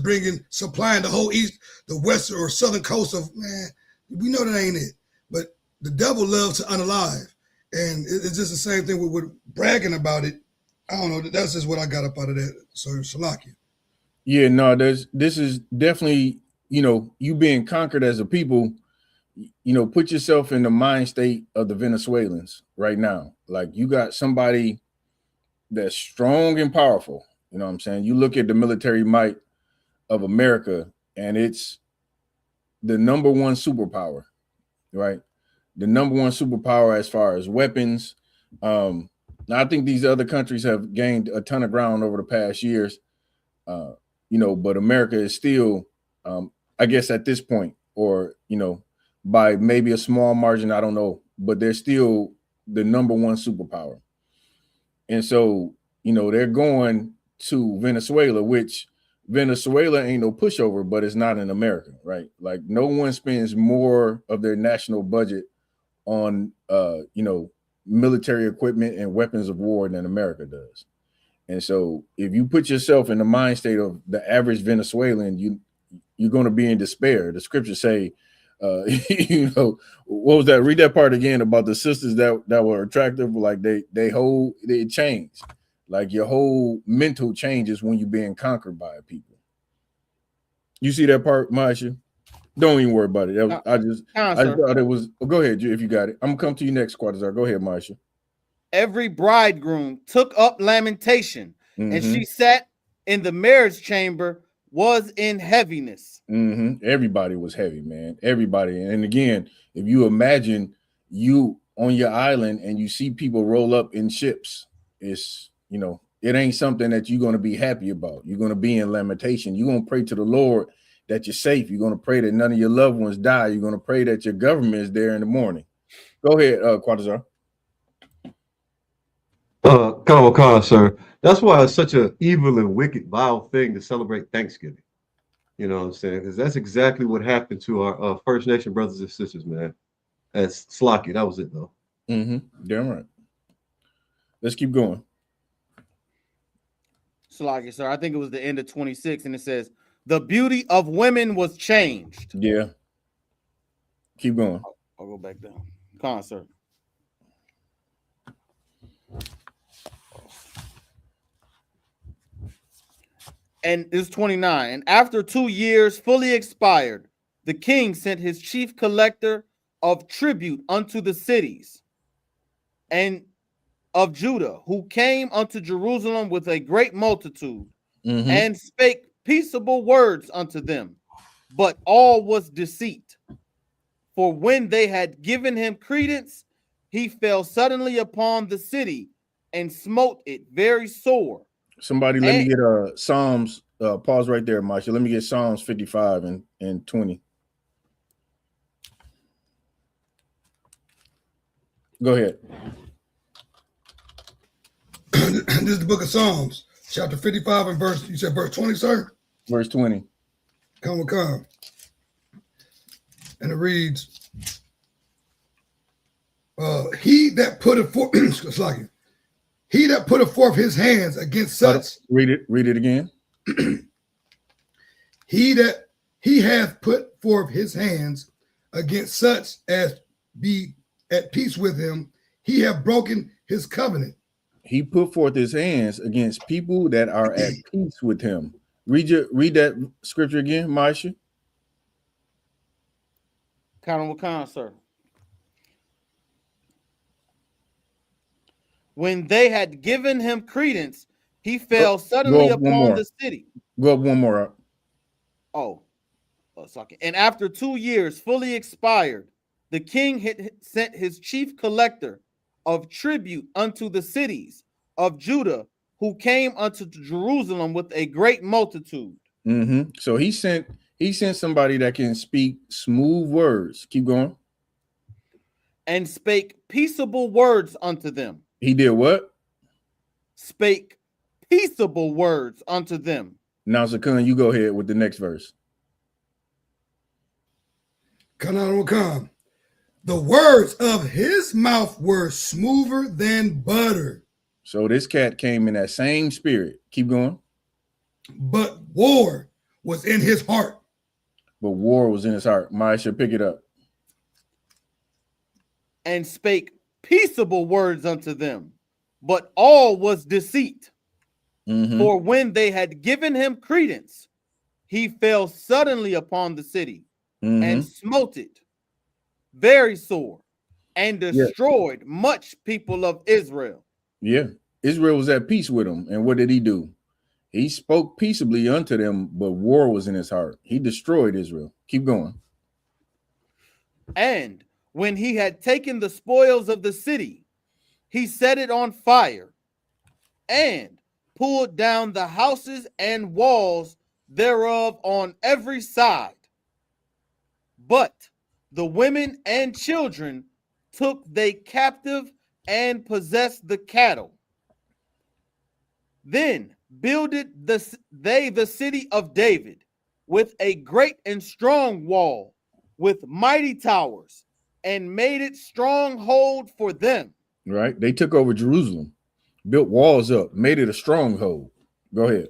Speaker 5: supplying the whole east, the western or southern coast of, man, we know that ain't it. But the devil loves to unalive. And it's just the same thing with bragging about it. I don't know. That's just what I got up out of that. So, Salakia.
Speaker 1: Yeah, no, this is definitely, you being conquered as a people, put yourself in the mind state of the Venezuelans right now. Like, you got somebody that's strong and powerful. You know what I'm saying? You look at the military might of America, and it's the number one superpower, right? The number one superpower as far as weapons. Now, I think these other countries have gained a ton of ground over the past years, but America is still, I guess at this point, or, by maybe a small margin, I don't know, but they're still the number one superpower. And so, they're going to Venezuela, which Venezuela ain't no pushover, but it's not in America, right? Like, no one spends more of their national budget on, military equipment and weapons of war than America does. And so if you put yourself in the mind state of the average Venezuelan, you're going to be in despair. The scriptures say, what was that? Read that part again about the sisters that were attractive. Like they change. Like, your whole mental changes when you're being conquered by people. You see that part, Maisha? Don't even worry about it. I just thought it was. Go ahead, if you got it. I'm gonna come to you next, Quatazar. Go ahead, Maisha.
Speaker 3: Every bridegroom took up lamentation, and she sat in the marriage chamber, was in heaviness.
Speaker 1: Everybody was heavy, man. Everybody. And again, if you imagine you on your island and you see people roll up in ships, it's, it ain't something that you're going to be happy about. You're going to be in lamentation. You're going to pray to the Lord that you're safe. You're going to pray that none of your loved ones die. You're going to pray that your government is there in the morning. Go ahead, Quatazar.
Speaker 6: Khan, sir. That's why it's such an evil and wicked, vile thing to celebrate Thanksgiving. You know what I'm saying? Because that's exactly what happened to our First Nation brothers and sisters, man. That's Slocky. That was it, though.
Speaker 1: Damn right. Let's keep going.
Speaker 3: Slocky, sir. I think it was the end of 26, and it says, the beauty of women was changed.
Speaker 1: Yeah. Keep going.
Speaker 3: I'll go back down. Khan, sir. And it's 29. And after 2 years fully expired, the king sent his chief collector of tribute unto the cities and of Judah, who came unto Jerusalem with a great multitude, and spake peaceable words unto them. But all was deceit. For when they had given him credence, he fell suddenly upon the city and smote it very sore.
Speaker 1: Somebody let me get Psalms, pause right there, Marsha. Let me get Psalms 55 and 20. Go ahead.
Speaker 5: This is the book of Psalms, chapter 55 and verse 20, sir?
Speaker 1: Verse 20.
Speaker 5: Come. And it reads, he that putteth forth, it's like it. He that putteth forth his hands against such.
Speaker 1: Read it again.
Speaker 5: He hath put forth his hands against such as be at peace with him. He hath broken his covenant.
Speaker 1: He put forth his hands against people that are at peace with him. Read that scripture again, Maisha.
Speaker 3: Khan, sir. When they had given him credence, he fell suddenly upon the city.
Speaker 1: Go up one more up.
Speaker 3: And after 2 years fully expired, the king had sent his chief collector of tribute unto the cities of Judah, who came unto Jerusalem with a great multitude.
Speaker 1: So he sent somebody that can speak smooth words. Keep going.
Speaker 3: And spake peaceable words unto them.
Speaker 1: He did what?
Speaker 3: Spake peaceable words unto them.
Speaker 1: Now, Zakun, you go ahead with the next verse.
Speaker 5: Come. The words of his mouth were smoother than butter.
Speaker 1: So this cat came in that same spirit. Keep going.
Speaker 5: But war was in his heart.
Speaker 1: But war was in his heart. Maya should pick it up.
Speaker 3: And spake peaceable words unto them, but all was deceit.
Speaker 1: Mhm.
Speaker 3: For when they had given him credence, he fell suddenly upon the city and smote it very sore and destroyed much people of Israel.
Speaker 1: Yeah. Israel was at peace with him. And what did he do? He spoke peaceably unto them, but war was in his heart. He destroyed Israel. Keep going.
Speaker 3: And when he had taken the spoils of the city, he set it on fire and pulled down the houses and walls thereof on every side. But the women and children took they captive and possessed the cattle. Then builded they the city of David with a great and strong wall, with mighty towers, and made it stronghold for them.
Speaker 1: Right? They took over Jerusalem, built walls up, made it a stronghold. Go ahead.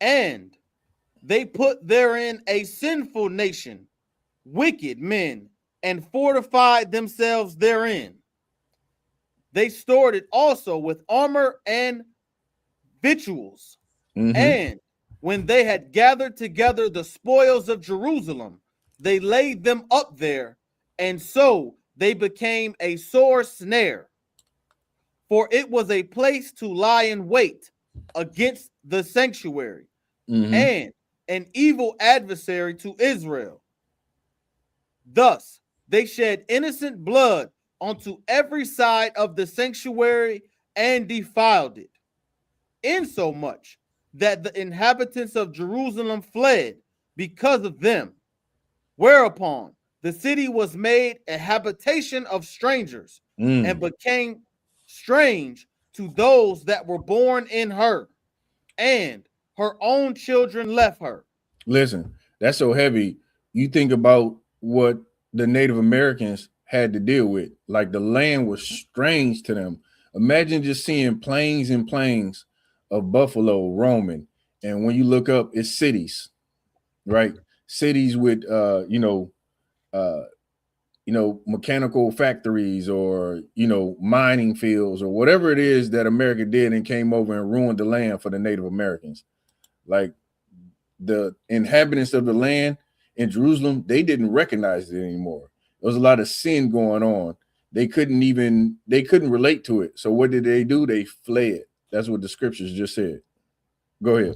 Speaker 3: And they put therein a sinful nation, wicked men, and fortified themselves therein. They stored it also with armor and victuals. And when they had gathered together the spoils of Jerusalem, they laid them up there, and so they became a sore snare. For it was a place to lie in wait against the sanctuary, and an evil adversary to Israel. Thus they shed innocent blood onto every side of the sanctuary and defiled it, insomuch that the inhabitants of Jerusalem fled because of them. Whereupon the city was made a habitation of strangers and became strange to those that were born in her, and her own children left her.
Speaker 1: Listen, that's so heavy. You think about what the Native Americans had to deal with. Like the land was strange to them. Imagine just seeing plains and plains of buffalo roaming. And when you look up, it's cities, right? Cities with mechanical factories or mining fields or whatever it is that America did and came over and ruined the land for the Native Americans. Like the inhabitants of the land in Jerusalem, they didn't recognize it anymore. There was a lot of sin going on. They couldn't relate to it. So what did they do? They fled. That's what the scriptures just said. Go ahead.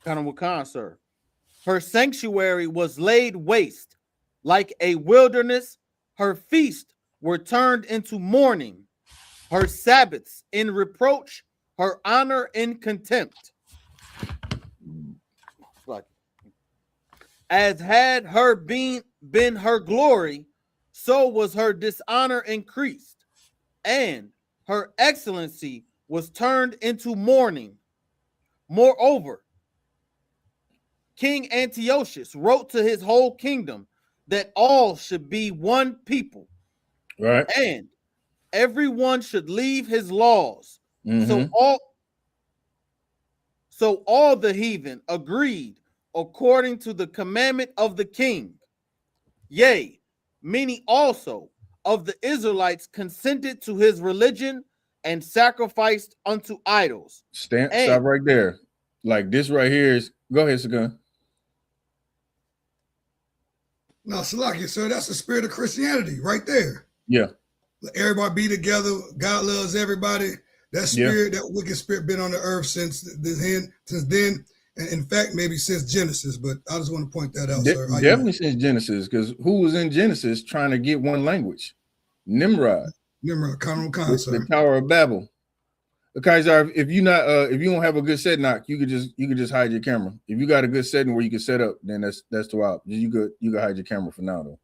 Speaker 3: Khan, sir. Her sanctuary was laid waste like a wilderness. Her feasts were turned into mourning. Her Sabbaths in reproach. Her honor in contempt. As had her been her glory, so was her dishonor increased, and her excellency was turned into mourning. Moreover, King Antiochus wrote to his whole kingdom that all should be one people,
Speaker 1: right?
Speaker 3: And everyone should leave his laws. So all the heathen agreed according to the commandment of the king. Yea, many also of the Israelites consented to his religion and sacrificed unto idols.
Speaker 1: Stop right there. Like this right here is, go ahead, Sagan.
Speaker 5: Now, Salaki, sir, that's the spirit of Christianity right there.
Speaker 1: Yeah.
Speaker 5: Everybody be together. God loves everybody. That spirit, that wicked spirit, been on the earth since then. And in fact, maybe since Genesis. But I just want to point that out, sir.
Speaker 1: Definitely since Genesis, because who was in Genesis trying to get one language? Nimrod.
Speaker 5: Khan, sir.
Speaker 1: The Tower of Babel. Okay, sir, if you don't have a good set knock, you could just hide your camera. If you got a good setting where you can set up, then that's too out. You could hide your camera for now though.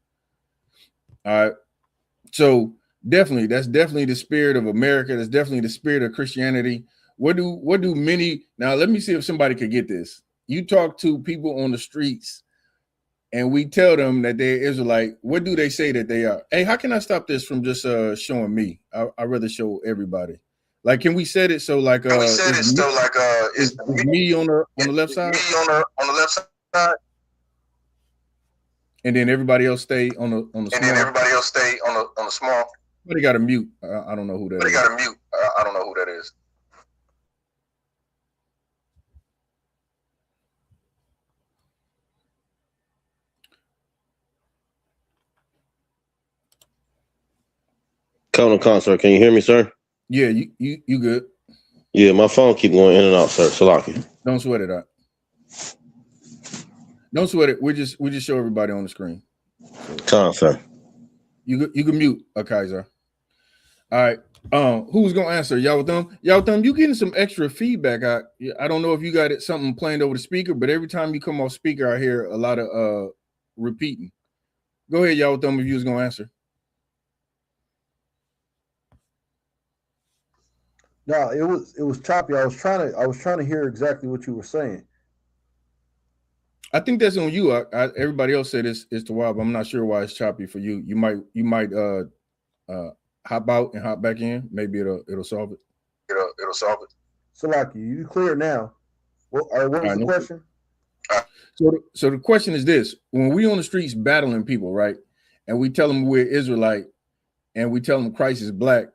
Speaker 1: All right. So that's definitely the spirit of America. That's definitely the spirit of Christianity. What do many now? Let me see if somebody could get this. you talk to people on the streets and we tell them that they're Israelite, what do they say that they are? Hey, how can I stop this from just showing me? I'd rather show everybody. Like, can we set it so like is me on the left side?
Speaker 4: Me on the left side.
Speaker 1: And then everybody else stay on the small.
Speaker 4: And then everybody else stay on the small.
Speaker 1: But they got to mute. I don't know who that is.
Speaker 4: They got to mute. I don't know who that is.
Speaker 8: Sir. Can you hear me, sir?
Speaker 1: Yeah, you good.
Speaker 8: Yeah, my phone keep going in and out, sir. Salaki.
Speaker 1: Don't sweat it out. Don't sweat it. We just show everybody on the screen.
Speaker 8: Sir.
Speaker 1: You can mute, Kaiser. All right. Who's gonna answer? Y'all with them? You getting some extra feedback. I don't know if you got something playing over the speaker, but every time you come off speaker, I hear a lot of repeating. Go ahead, y'all with them if you was gonna answer.
Speaker 2: No, it was choppy. I was trying to hear exactly what you were saying.
Speaker 1: I think that's on you. Everybody else said it's the wild, but I'm not sure why it's choppy for you. You might hop out and hop back in. Maybe it'll solve it.
Speaker 4: It'll solve it.
Speaker 2: Salaki, you clear now. What was the question?
Speaker 1: So the question is this: when we on the streets battling people, right, and we tell them we're Israelite, and we tell them Christ is black,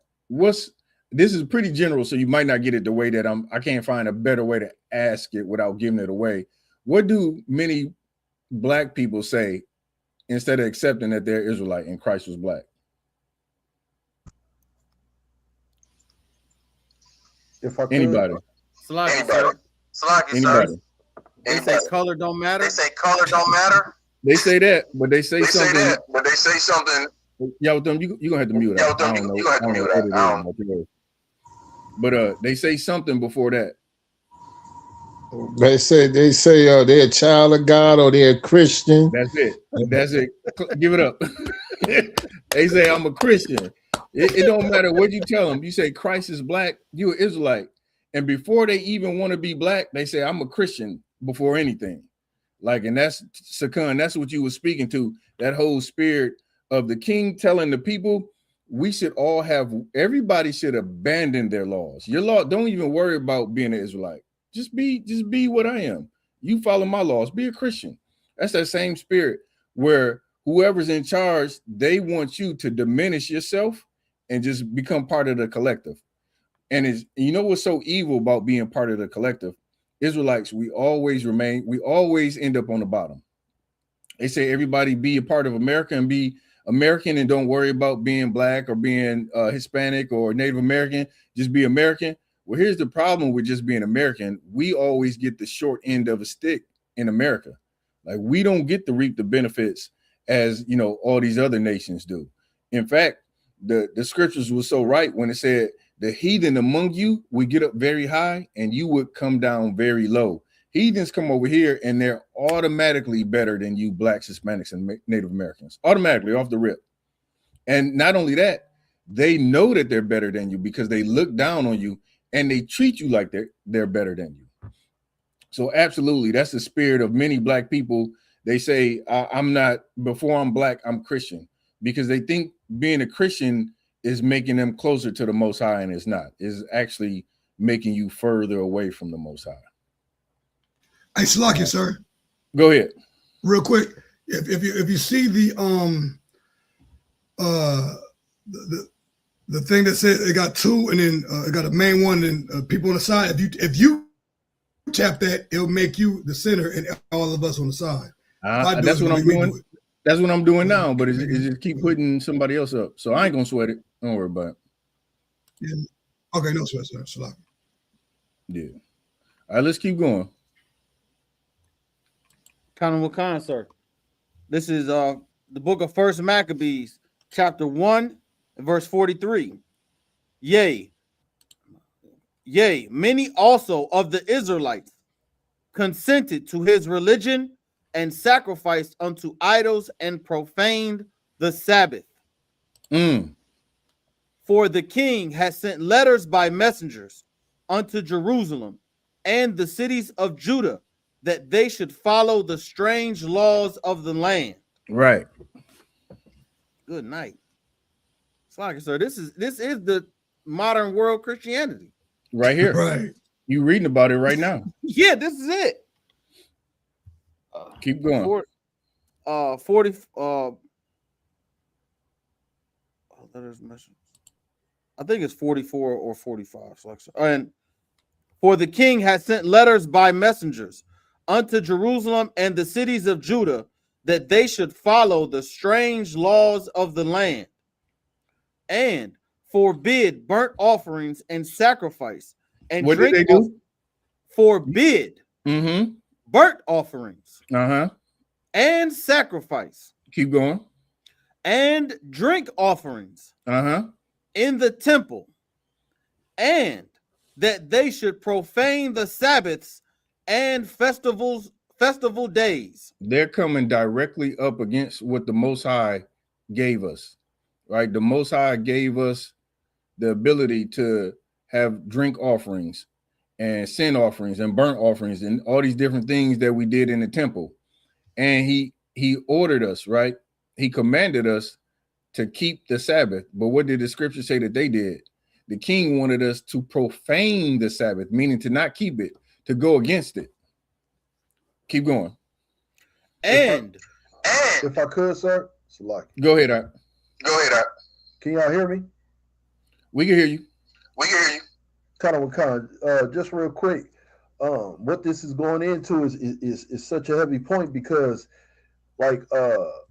Speaker 1: this is pretty general, so you might not get it the way that I can't find a better way to ask it without giving it away. What do many black people say instead of accepting that they're Israelite and Christ was black?
Speaker 2: If I could,
Speaker 1: anybody.
Speaker 4: Salaki,
Speaker 1: Anybody.
Speaker 3: They say color don't matter.
Speaker 4: They say color don't matter.
Speaker 1: They say that, but they say something. Y'all, them you gonna have to mute out. I don't know.
Speaker 4: You gonna have to mute out.
Speaker 1: But they say something before that.
Speaker 9: They say they're a child of God or they're a Christian.
Speaker 1: That's it. Give it up. They say I'm a Christian. It don't matter what you tell them. You say Christ is black, you're an Israelite. And before they even want to be black, they say I'm a Christian before anything. Like, and that's Sakan, that's what you were speaking to, that whole spirit of the king telling the people, everybody should abandon their laws. Your law, don't even worry about being an Israelite. Just be what I am. You follow my laws, be a Christian. That's that same spirit where whoever's in charge, they want you to diminish yourself and just become part of the collective. And you know what's so evil about being part of the collective? Israelites, we always end up on the bottom. They say everybody be a part of America and be American and don't worry about being black or being Hispanic or Native American, just be American. Well, here's the problem with just being American. We always get the short end of a stick in America. Like, we don't get to reap the benefits as, all these other nations do. In fact, the scriptures were so right when it said the heathen among you would get up very high and you would come down very low. Heathens come over here and they're automatically better than you blacks, Hispanics, and Native Americans, automatically off the rip. And not only that, they know that they're better than you because they look down on you and they treat you like they're better than you. So absolutely, that's the spirit of many black people. They say, before I'm black, I'm Christian, because they think being a Christian is making them closer to the Most High, and it's not. It's actually making you further away from the Most High.
Speaker 5: Hey, Salaki, sir.
Speaker 1: Go ahead.
Speaker 5: Real quick, if you see the thing that says it got two, and then it got a main one, and people on the side. If you tap that, it'll make you the center, and all of us on the side.
Speaker 1: That's what I'm doing. That's what I'm doing now. But it just keep putting somebody else up. So I ain't gonna sweat it. Don't worry about it.
Speaker 5: Yeah. Okay, no sweat, sir. Salaki.
Speaker 1: Yeah. All right, let's keep going.
Speaker 3: Wakan, sir. This is the book of First Maccabees, chapter 1, verse 43. Yea, many also of the Israelites consented to his religion and sacrificed unto idols and profaned the Sabbath. For the king has sent letters by messengers unto Jerusalem and the cities of Judah, that they should follow the strange laws of the land.
Speaker 1: Right.
Speaker 3: Good night. Slocky, sir. This is the modern world Christianity.
Speaker 1: Right here.
Speaker 5: Right.
Speaker 1: You reading about it right now.
Speaker 3: Yeah, this is it.
Speaker 1: Keep going.
Speaker 3: 40 letters message. I think it's 44 or 45. And for the king has sent letters by messengers unto Jerusalem and the cities of Judah, that they should follow the strange laws of the land, and forbid burnt offerings and sacrifice, and
Speaker 1: what
Speaker 3: drink.
Speaker 1: Did they do?
Speaker 3: Forbid burnt offerings and sacrifice.
Speaker 1: Keep going.
Speaker 3: And drink offerings in the temple, and that they should profane the Sabbaths and festival days.
Speaker 1: They're coming directly up against what the Most High gave us, right? The Most High gave us the ability to have drink offerings and sin offerings and burnt offerings and all these different things that we did in the temple. And he ordered us, right? He commanded us to keep the Sabbath. But what did the scripture say that they did? The king wanted us to profane the Sabbath, meaning to not keep it, to go against it. Keep going.
Speaker 3: And
Speaker 2: if I could, sir, Salaki.
Speaker 1: Go ahead, Art.
Speaker 4: Go ahead, Art.
Speaker 2: Can y'all hear me?
Speaker 1: We can hear you.
Speaker 4: We can hear you.
Speaker 2: Kind of, just real quick. What this is going into is such a heavy point because, like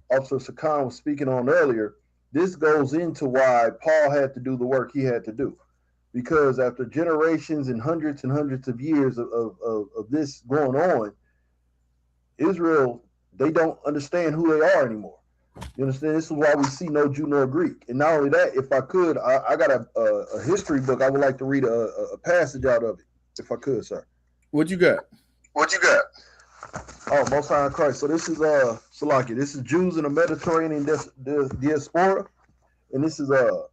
Speaker 2: Officer Sakan was speaking on earlier, this goes into why Paul had to do the work he had to do, because after generations and hundreds of years of this going on, Israel, they don't understand who they are anymore. You understand? This is why we see no Jew nor Greek. And not only that, if I could, I got a history book. I would like to read a passage out of it, if I could, sir.
Speaker 1: What you got?
Speaker 4: What you got?
Speaker 2: Oh, Most High in Christ. So this is Salaki. This is Jews in the Mediterranean diaspora, and this is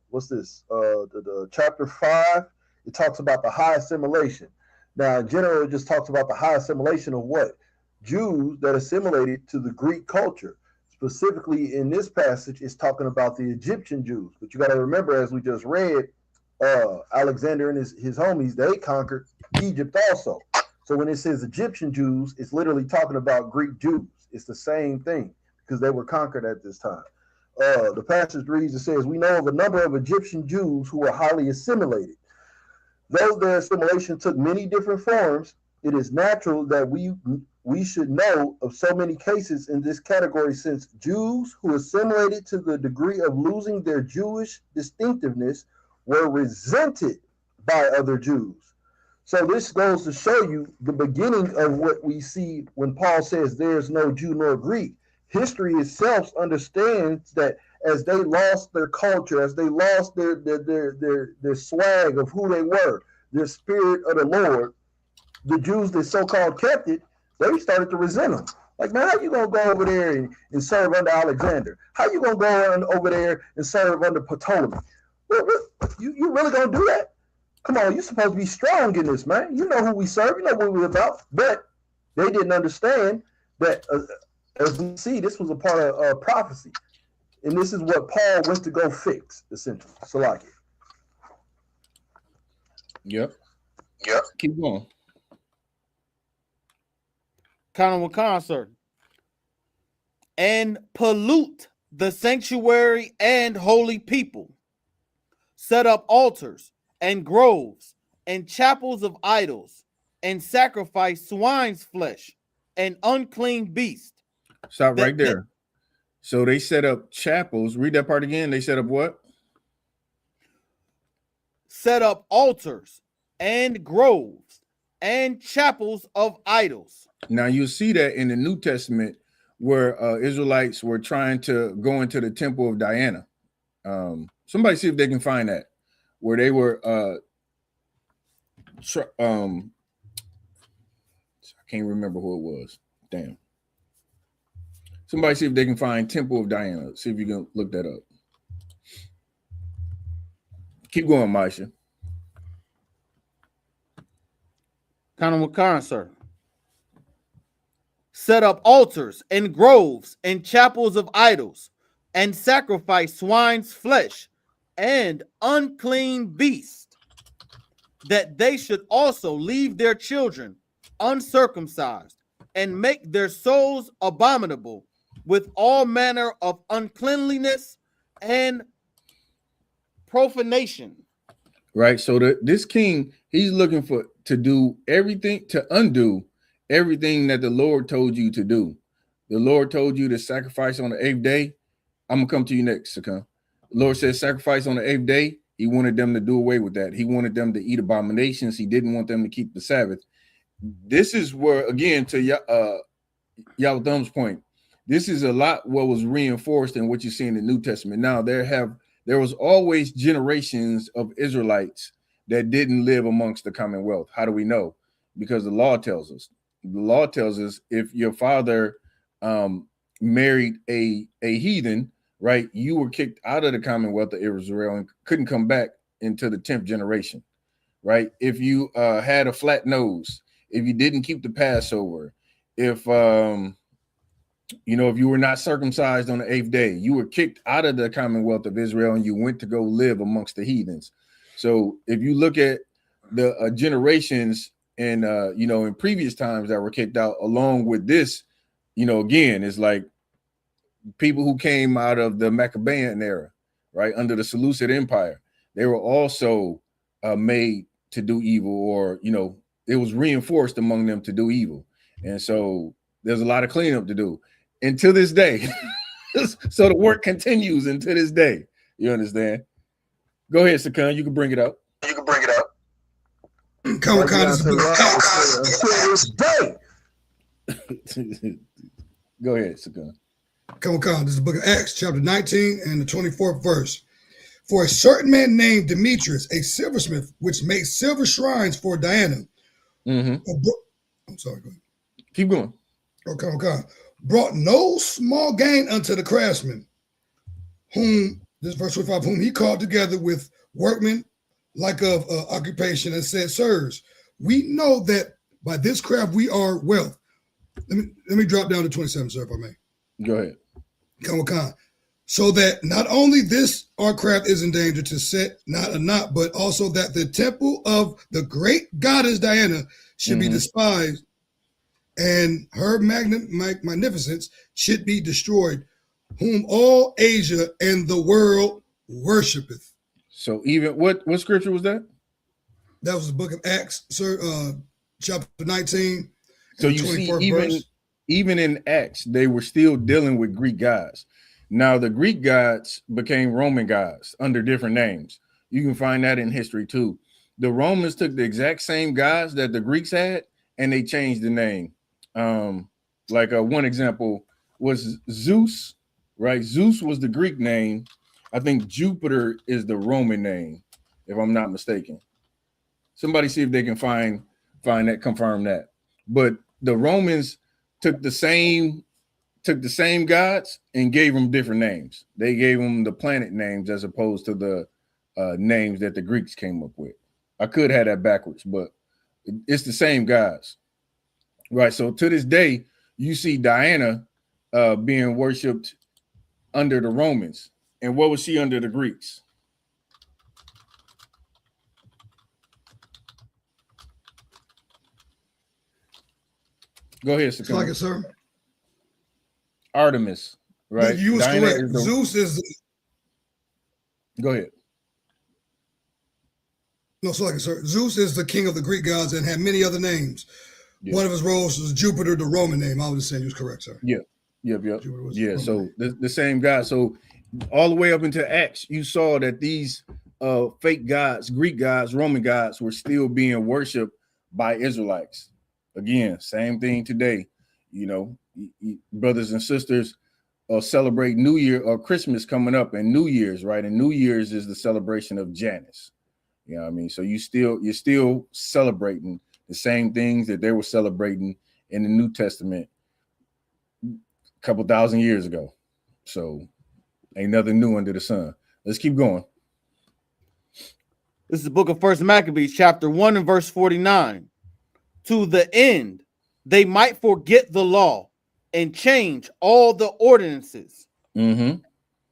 Speaker 2: what's this? The chapter 5. It talks about the high assimilation. Now, in general, it just talks about the high assimilation of what? Jews that assimilated to the Greek culture. Specifically in this passage, it's talking about the Egyptian Jews. But you got to remember, as we just read, Alexander and his homies, they conquered Egypt also. So when it says Egyptian Jews, it's literally talking about Greek Jews. It's the same thing because they were conquered at this time. The passage reads, it says, we know of a number of Egyptian Jews who were highly assimilated. Though their assimilation took many different forms, it is natural that we should know of so many cases in this category, since Jews who assimilated to the degree of losing their Jewish distinctiveness were resented by other Jews. So this goes to show you the beginning of what we see when Paul says there's no Jew nor Greek. History itself understands that as they lost their culture, as they lost their swag of who they were, their spirit of the Lord, the Jews that so-called kept it, they started to resent them. Like, man, how you going to go over there and serve under Alexander? How you going to go over there and serve under Ptolemy? You really going to do that? Come on, you're supposed to be strong in this, man. You know who we serve. You know what we're about. But they didn't understand that, as we see, this was a part of prophecy. And this is what Paul went to go fix, essentially. Salaki.
Speaker 1: Yep. Keep going.
Speaker 3: Sir. And pollute the sanctuary and holy people, set up altars and groves and chapels of idols, and sacrifice swine's flesh and unclean beast.
Speaker 1: Stop right there. So they set up chapels. Read that part again. They set up what?
Speaker 3: Set up altars and groves and chapels of idols.
Speaker 1: Now you see that in the New Testament where Israelites were trying to go into the temple of Diana. Somebody see if they can find that, where they were I can't remember who it was. Damn. Somebody see if they can find Temple of Diana. See if you can look that up. Keep going, Maisha.
Speaker 3: Kind of sir. set up altars and groves and chapels of idols, and sacrifice swine's flesh and unclean beasts, that they should also leave their children uncircumcised and make their souls abominable with all manner of uncleanliness and profanation.
Speaker 1: Right. So this king, he's looking to do everything, to undo everything that the Lord told you to do. The Lord told you to sacrifice on the 8th day. I'm gonna come to you next, Sakan. The Lord said sacrifice on the 8th day. He wanted them to do away with that. He wanted them to eat abominations. He didn't want them to keep the Sabbath. This is where, again, to y'all thumb's point, this is a lot what was reinforced in what you see in the New Testament. Now there was always generations of Israelites that didn't live amongst the Commonwealth. How do we know? Because the law tells us. The law tells us if your father married a heathen, right, you were kicked out of the Commonwealth of Israel and couldn't come back into the 10th generation, right? If you had a flat nose, if you didn't keep the Passover, if if you were not circumcised on the 8th day, you were kicked out of the Commonwealth of Israel and you went to go live amongst the heathens. So if you look at the generations and in previous times that were kicked out, along with this, again, it's like people who came out of the Maccabean era, right, under the Seleucid Empire, they were also made to do evil, or it was reinforced among them to do evil. And so there's a lot of cleanup to do until this day. So the work continues until this day. You understand? Go ahead, Sakan. You can bring it up.
Speaker 5: Come on, this is
Speaker 1: Go ahead, Sakan.
Speaker 5: Come on, this is the book of Acts, chapter 19 and the 24th verse. For a certain man named Demetrius, a silversmith, which makes silver shrines for Diana.
Speaker 1: Mm-hmm.
Speaker 5: I'm sorry, go ahead.
Speaker 1: Keep going.
Speaker 5: Okay. Brought no small gain unto the craftsmen, whom, this verse 25, whom he called together with workmen like of occupation, and said, sirs, we know that by this craft we are wealth. Let me drop down to 27, sir, if I may.
Speaker 1: Go ahead.
Speaker 5: Come on. So that not only this our craft is in danger to set not a knot, but also that the temple of the great goddess Diana should be despised, and her magnificence should be destroyed, whom all Asia and the world worshipeth. So
Speaker 1: even what scripture was that?
Speaker 5: That was the book of Acts, sir, chapter 19.
Speaker 1: So you see, even in Acts, they were still dealing with Greek gods. Now the Greek gods became Roman gods under different names. You can find that in history too. The Romans took the exact same gods that the Greeks had, and they changed the name. One example was Zeus, right? Zeus was the Greek name. I think Jupiter is the Roman name, if I'm not mistaken. Somebody see if they can find that, confirm that. But the Romans took the same gods and gave them different names. They gave them the planet names as opposed to the names that the Greeks came up with. I could have that backwards, but it's the same gods. Right. So to this day, you see Diana being worshipped under the Romans. And what was she under the Greeks? Go ahead, Sakan.
Speaker 5: Like it, sir.
Speaker 1: Artemis, right?
Speaker 5: You was correct. Zeus is.
Speaker 1: Go ahead.
Speaker 5: No, so like it, sir. Zeus is the king of the Greek gods and had many other names. Yeah. One of his roles was Jupiter, the Roman name. I was just saying you was correct, sir.
Speaker 1: Yeah. Yeah. So the same God. So all the way up into Acts, you saw that these fake gods, Greek gods, Roman gods, were still being worshipped by Israelites. Again, same thing today. Brothers and sisters celebrate New Year or Christmas coming up, and New Year's, right? And New Year's is the celebration of Janus. You know what I mean? So you're still celebrating the same things that they were celebrating in the New Testament a couple thousand years ago. So ain't nothing new under the sun. Let's keep going.
Speaker 3: This is the book of First Maccabees, chapter 1 and verse 49. To the end they might forget the law and change all the ordinances.
Speaker 1: Mm-hmm.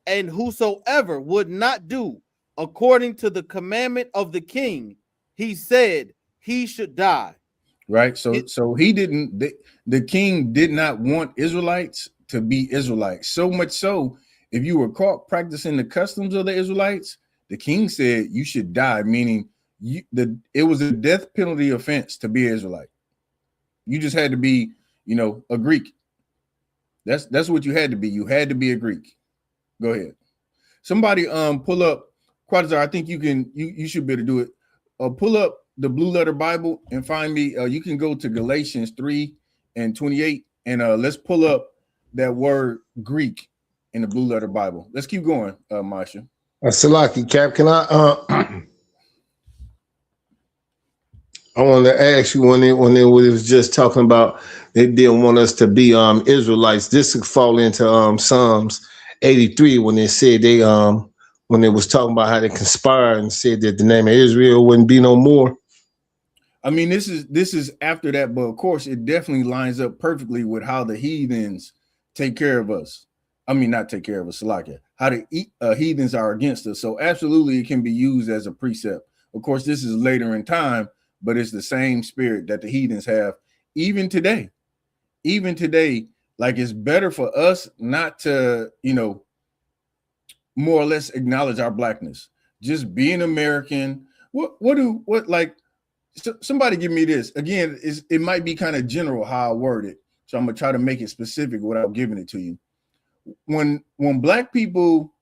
Speaker 3: And whosoever would not do according to the commandment of the king, he said he should die.
Speaker 1: Right. So he didn't. The king did not want Israelites to be Israelites. So much so, if you were caught practicing the customs of the Israelites, the king said you should die. Meaning, it was a death penalty offense to be an Israelite. You just had to be, a Greek. That's what you had to be. You had to be a Greek. Go ahead. Somebody pull up Quadzar. I think you should be able to do it. Pull up the Blue Letter Bible and find me. You can go to Galatians 3:28 and let's pull up that word Greek in the Blue Letter Bible. Let's keep going, Masha.
Speaker 9: Salaki, Cap, can I I want to ask you when it was just talking about they didn't want us to be Israelites. This could fall into Psalms 83 when they said they when they was talking about how they conspired and said that the name of Israel wouldn't be no more.
Speaker 1: I mean, this is after that, but of course it definitely lines up perfectly with how the heathens take care of us. I mean, not take care of us, Salakia. How the heathens are against us. So absolutely it can be used as a precept. Of course, this is later in time, but it's the same spirit that the heathens have even today. Even today, like it's better for us not to, more or less acknowledge our blackness. Just being American. Somebody give me this. Again, it might be kind of general how I word it. So I'm gonna try to make it specific without giving it to you. When black people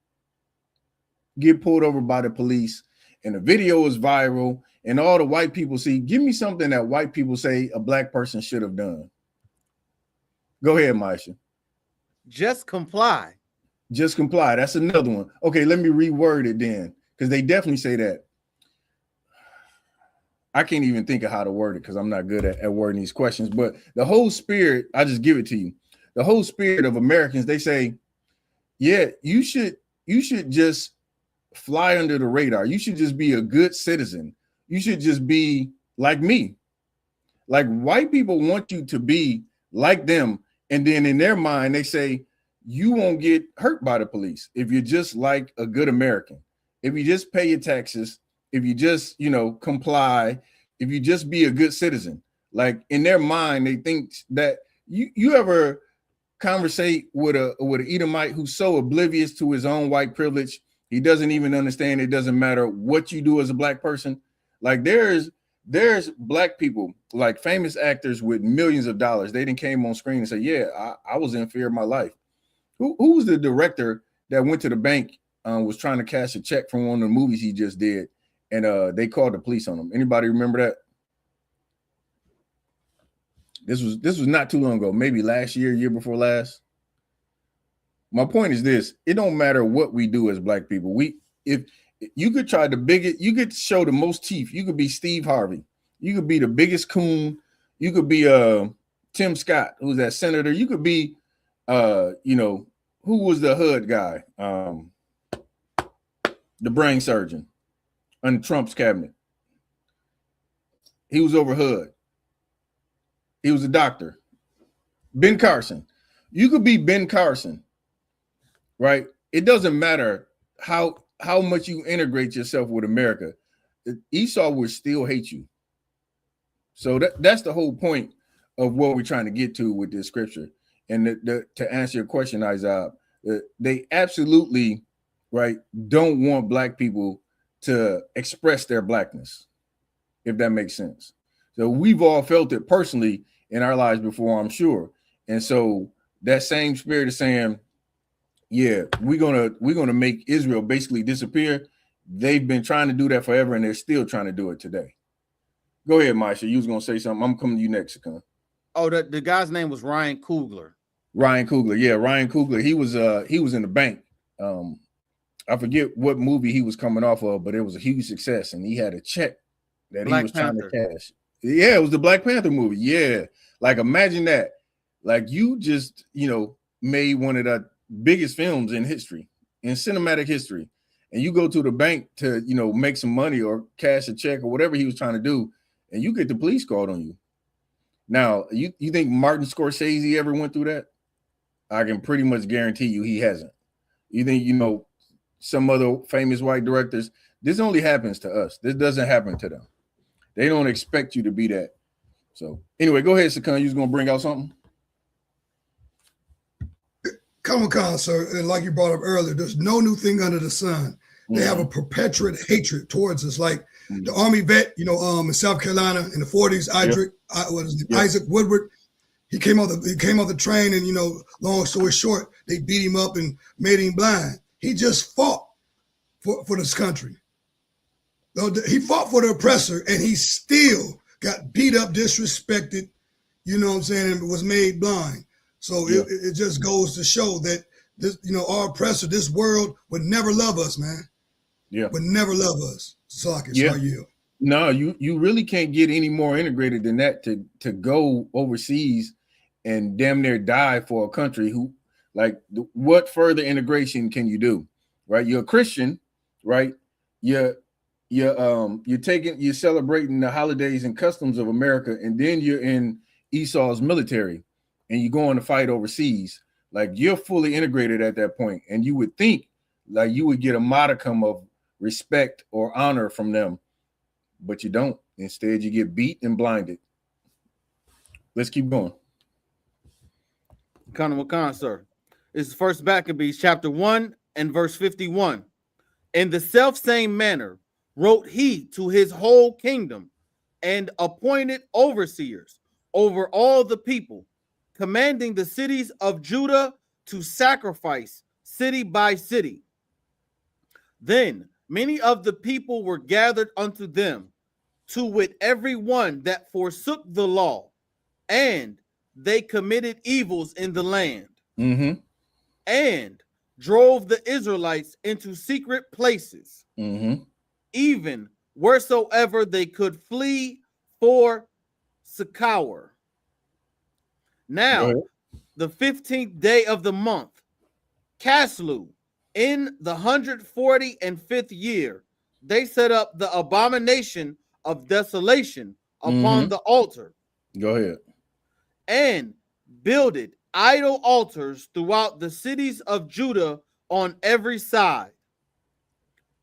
Speaker 1: get pulled over by the police and the video is viral and all the white people see, give me something that white people say a black person should have done. Go ahead, Maisha.
Speaker 3: Just comply.
Speaker 1: Just comply. That's another one. Okay, let me reword it then, because they definitely say that. I can't even think of how to word it because I'm not good at wording these questions. But the whole spirit, I just give it to you. The whole spirit of Americans, they say, yeah, you should just fly under the radar. You should just be a good citizen. You should just be like me. Like white people want you to be like them. And then in their mind, they say, you won't get hurt by the police if you're just like a good American. If you just pay your taxes, if you just, comply, if you just be a good citizen. Like in their mind, they think that you ever conversate with an Edomite who's so oblivious to his own white privilege, he doesn't even understand it doesn't matter what you do as a black person. Like there's black people, like famous actors with millions of dollars. They didn't came on screen and say, yeah, I was in fear of my life. Who was the director that went to the bank, was trying to cash a check from one of the movies he just did, and they called the police on him? Anybody remember that? This was not too long ago, maybe last year before last. My point is this: it don't matter what we do as black people. If you could try the biggest, you could show the most teeth. You could be Steve Harvey. You could be the biggest coon. You could be Tim Scott, who's that senator. You could be who was the HUD guy? The brain surgeon on Trump's cabinet. He was over HUD. He was a doctor. Ben Carson. You could be Ben Carson, right? It doesn't matter how much you integrate yourself with America. Esau would still hate you. So that's the whole point of what we're trying to get to with this scripture. And to answer your question, Isaiah, they absolutely, right, don't want black people to express their blackness, if that makes sense. So we've all felt it personally in our lives before, I'm sure. And so that same spirit is saying, yeah, we're gonna make Israel basically disappear. They've been trying to do that forever, and they're still trying to do it today. Go ahead, Maisha. You was gonna say something. I'm coming to you next, Sakon.
Speaker 3: Oh, the guy's name was Ryan Coogler.
Speaker 1: Ryan Coogler, yeah, Ryan Coogler. He was in the bank. I forget what movie he was coming off of, but it was a huge success, and he had a check that he was trying to cash. Yeah, it was the Black Panther movie. Yeah, like imagine that. Like you just made one of the biggest films in history, in cinematic history, and you go to the bank to make some money or cash a check or whatever he was trying to do, and you get the police called on you. Now, you think Martin Scorsese ever went through that? I can pretty much guarantee you he hasn't. You think, some other famous white directors, this only happens to us. This doesn't happen to them. They don't expect you to be that. So anyway, go ahead, Sakan. You was gonna bring out something?
Speaker 5: Comic-Con, sir, and like you brought up earlier, there's no new thing under the sun. They have a perpetuate hatred towards us. Like the Army vet, in South Carolina in the 40s, Isaac Woodward, he came off the train, and long story short, they beat him up and made him blind. He just fought for this country. He fought for the oppressor, and he still got beat up, disrespected, and was made blind. So it just goes to show that this, our oppressor, this world would never love us, man.
Speaker 1: Yeah.
Speaker 5: Would never love us.
Speaker 1: No, you really can't get any more integrated than that to go overseas and damn near die for a country who, what further integration can you do? Right? You're a Christian, right? You're celebrating the holidays and customs of America, and then you're in Esau's military and you're going to fight overseas. Like, you're fully integrated at that point, and you would think like you would get a modicum of respect or honor from them, but you don't. Instead, you get beat and blinded. Let's keep going.
Speaker 3: Wakan, sir. This is First Maccabees, chapter 1 and verse 51. In the selfsame manner wrote he to his whole kingdom, and appointed overseers over all the people, commanding the cities of Judah to sacrifice city by city. Then many of the people were gathered unto them, to wit every one that forsook the law, and they committed evils in the land, and drove the Israelites into secret places, even wheresoever they could flee for succor. Now, the 15th day of the month, Caslu, in the 145th year, they set up the abomination of desolation upon the altar.
Speaker 1: Go ahead.
Speaker 3: And builded idol altars throughout the cities of Judah on every side,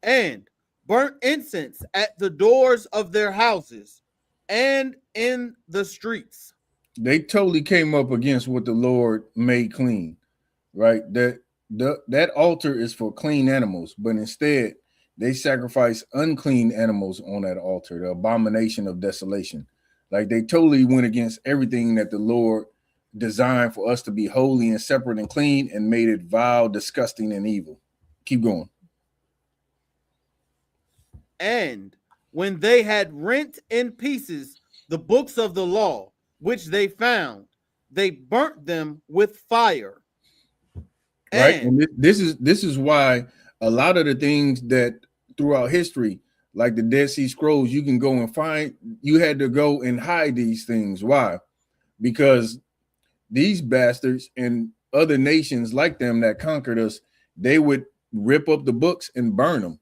Speaker 3: and burnt incense at the doors of their houses and in the streets.
Speaker 1: They totally came up against what the Lord made clean, right? That altar is for clean animals, but instead they sacrifice unclean animals on that altar, the abomination of desolation. Like, they totally went against everything that the Lord designed for us to be holy and separate and clean, and made it vile, disgusting, and evil. Keep going.
Speaker 3: And when they had rent in pieces the books of the law, which they found, they burnt them with fire.
Speaker 1: Right. And this is why a lot of the things that throughout history, like the Dead Sea Scrolls, you can go and find, you had to go and hide these things. Why? Because these bastards and other nations like them that conquered us, they would rip up the books and burn them.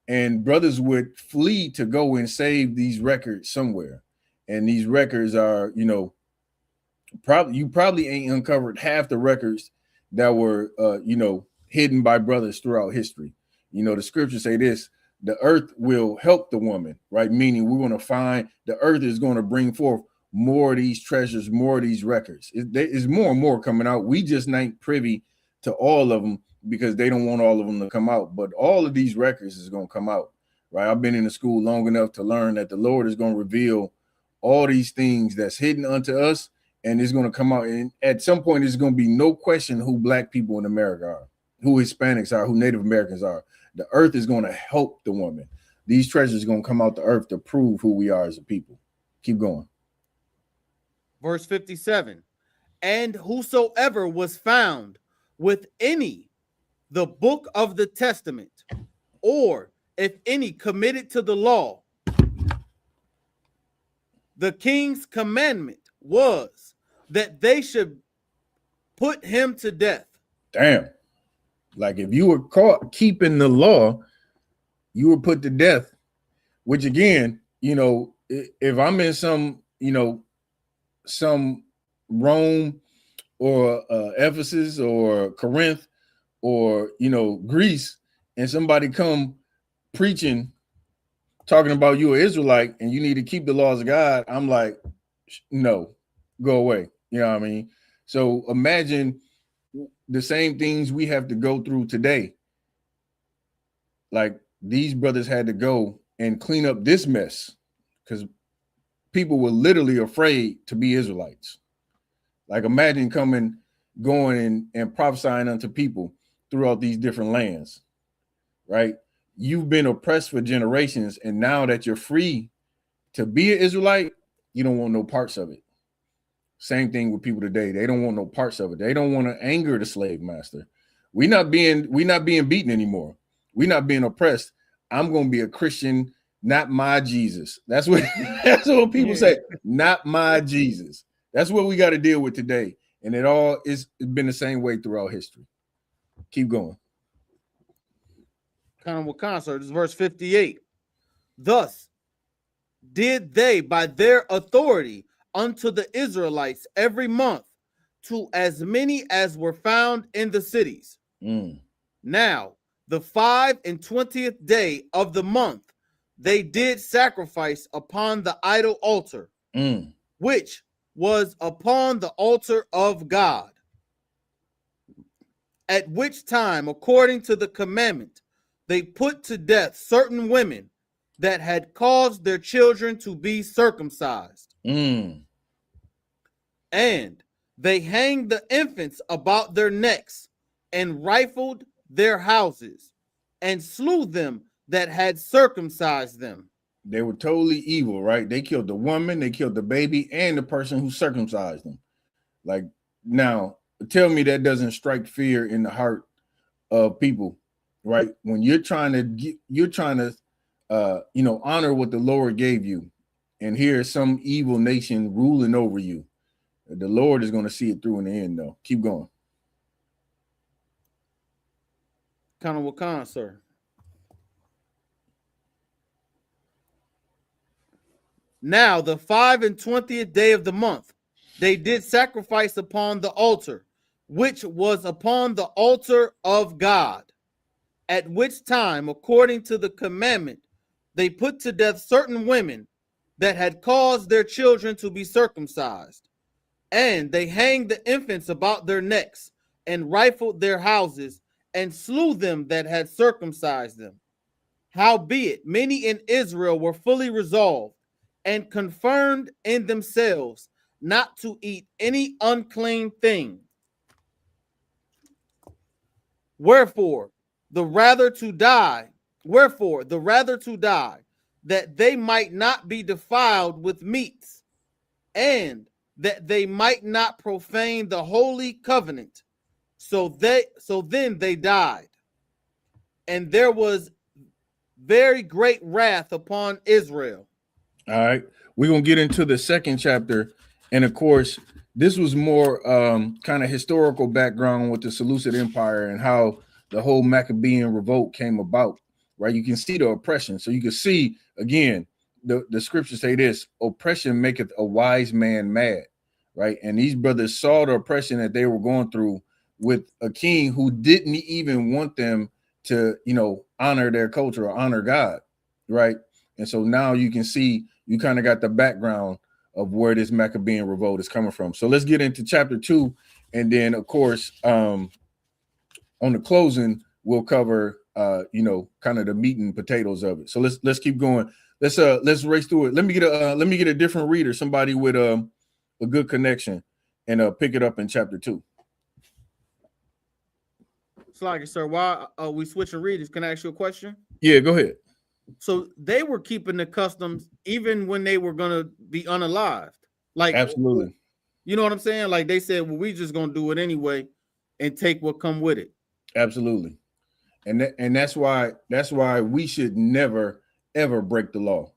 Speaker 1: And brothers would flee to go and save these records somewhere. And these records are, you probably ain't uncovered half the records that were, hidden by brothers throughout history. The scriptures say this: the earth will help the woman, right? Meaning we're going to find, the earth is going to bring forth more of these treasures, more of these records. There is more and more coming out. We just ain't privy to all of them because they don't want all of them to come out. But all of these records is going to come out, right? I've been in the school long enough to learn that the Lord is going to reveal all these things that's hidden unto us, and it's going to come out. And at some point, there's going to be no question who black people in America are, who Hispanics are, who Native Americans are. The earth is going to help the woman. These treasures are going to come out the earth to prove who we are as a people. Keep going.
Speaker 3: Verse 57. And whosoever was found with any the book of the testament, or if any committed to the law, the king's commandment was that they should put him to death.
Speaker 1: Damn. Like, if you were caught keeping the law, you were put to death. Which again, if I'm in some Rome or Ephesus or Corinth or Greece, and somebody come preaching, talking about you an Israelite and you need to keep the laws of God, I'm like, no, go away. You know what I mean? So imagine the same things we have to go through today. Like these brothers had to go and clean up this mess because people were literally afraid to be Israelites. Like imagine going and prophesying unto people throughout these different lands, right? You've been oppressed for generations, and now that you're free to be an Israelite, you don't want no parts of it. Same thing with people today. They don't want no parts of it. They don't want to anger the slave master. We're not being beaten anymore. We're not being oppressed. I'm going to be a Christian, not my Jesus. That's what people say. Not my Jesus. That's what we got to deal with today. And it's been the same way throughout history. Keep going.
Speaker 3: Kind of what sir. This is verse 58. Thus did they by their authority unto the Israelites every month to as many as were found in the cities. Now, the 25th day of the month, they did sacrifice upon the idol altar, which was upon the altar of God, at which time, according to the commandment, they put to death certain women that had caused their children to be circumcised. And they hanged the infants about their necks and rifled their houses and slew them that had circumcised them.
Speaker 1: They were totally evil, right? They killed the woman, they killed the baby, and the person who circumcised them. Like, now, tell me that doesn't strike fear in the heart of people, right? When you're trying to honor what the Lord gave you, and here's some evil nation ruling over you. The Lord is going to see it through in the end, though. Keep going.
Speaker 3: Kind of what sir. Now, the 25th day of the month, they did sacrifice upon the altar, which was upon the altar of God, at which time, according to the commandment, they put to death certain women that had caused their children to be circumcised. And they hanged the infants about their necks and rifled their houses and slew them that had circumcised them. Howbeit, many in Israel were fully resolved and confirmed in themselves not to eat any unclean thing. Wherefore, the rather to die, that they might not be defiled with meats, and that they might not profane the holy covenant. So then they died. And there was very great wrath upon Israel.
Speaker 1: All right. We're going to get into the second chapter. And of course, this was more kind of historical background with the Seleucid Empire and how the whole Maccabean revolt came about, right? You can see the oppression. So you can see, again, the scriptures say this: oppression maketh a wise man mad, right? And these brothers saw the oppression that they were going through with a king who didn't even want them to, honor their culture or honor God, right? And so now you can see, you kind of got the background of where this Maccabean revolt is coming from. So let's get into chapter 2, and then of course, on the closing, we'll cover kind of the meat and potatoes of it. So let's keep going. Let's race through it. Let me get a different reader, somebody with a good connection, and pick it up in chapter 2.
Speaker 3: Slaggy, sir, while we switching readers, can I ask you a question?
Speaker 1: Yeah, go ahead.
Speaker 3: So they were keeping the customs even when they were going to be unalived. Like,
Speaker 1: absolutely.
Speaker 3: You know what I'm saying? Like they said, well, we just going to do it anyway and take what come with it.
Speaker 1: Absolutely. And that's why we should never, ever break the law,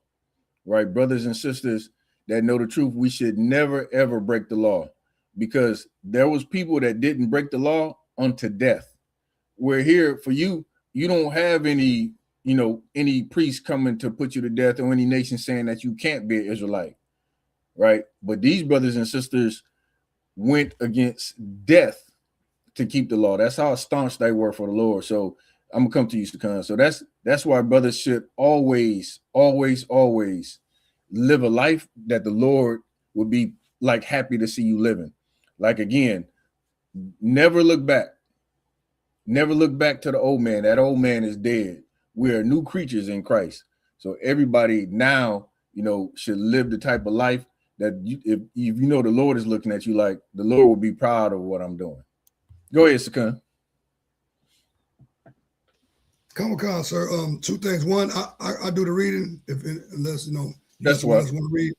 Speaker 1: right? Brothers and sisters that know the truth, we should never, ever break the law, because there was people that didn't break the law unto death. We're here for you. You don't have any priest coming to put you to death, or any nation saying that you can't be an Israelite, right? But these brothers and sisters went against death to keep the law. That's how staunch they were for the Lord. So I'm gonna come to you, Stakhan. So that's why brothers should always live a life that the Lord would be like happy to see you living. Like again, never look back. Never look back to the old man. That old man is dead. We are new creatures in Christ. So everybody now, should live the type of life that if you know the Lord is looking at you, like the Lord will be proud of what I'm doing. Go ahead, Stakhan.
Speaker 5: Come, sir. Two things. One, I do the reading unless
Speaker 1: That's what
Speaker 5: want to read.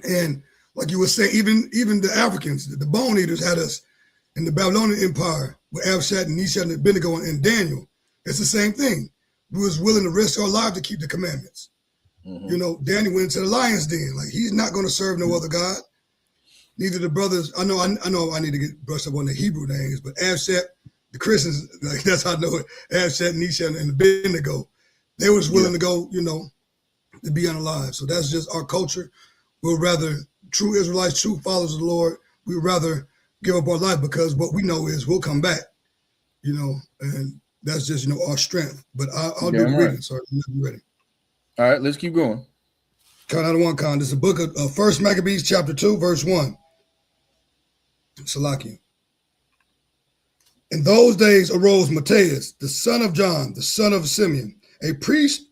Speaker 5: And like you were saying, even the Africans, the bone eaters had us in the Babylonian Empire with Abshat and Meshach and Abednego and Daniel. It's the same thing. We was willing to risk our life to keep the commandments.
Speaker 1: Mm-hmm.
Speaker 5: Daniel went into the lion's den. Like he's not going to serve no other God. Neither the brothers. I know I need to get brushed up on the Hebrew names, but Abshat, the Christians, like that's how I know it. Abshat, Meshach, and Abednego, they was willing to go, to be unalive. So that's just our culture. We'll rather true Israelites, true followers of the Lord. We'd rather give up our life because what we know is we'll come back, and that's just, our strength. But I'll do the reading, so I'm ready.
Speaker 1: All right, let's keep going.
Speaker 5: Count out of one, This is the book of 1 Maccabees, chapter 2, verse 1. Salakia. In those days arose Matthias, the son of John, the son of Simeon, a priest.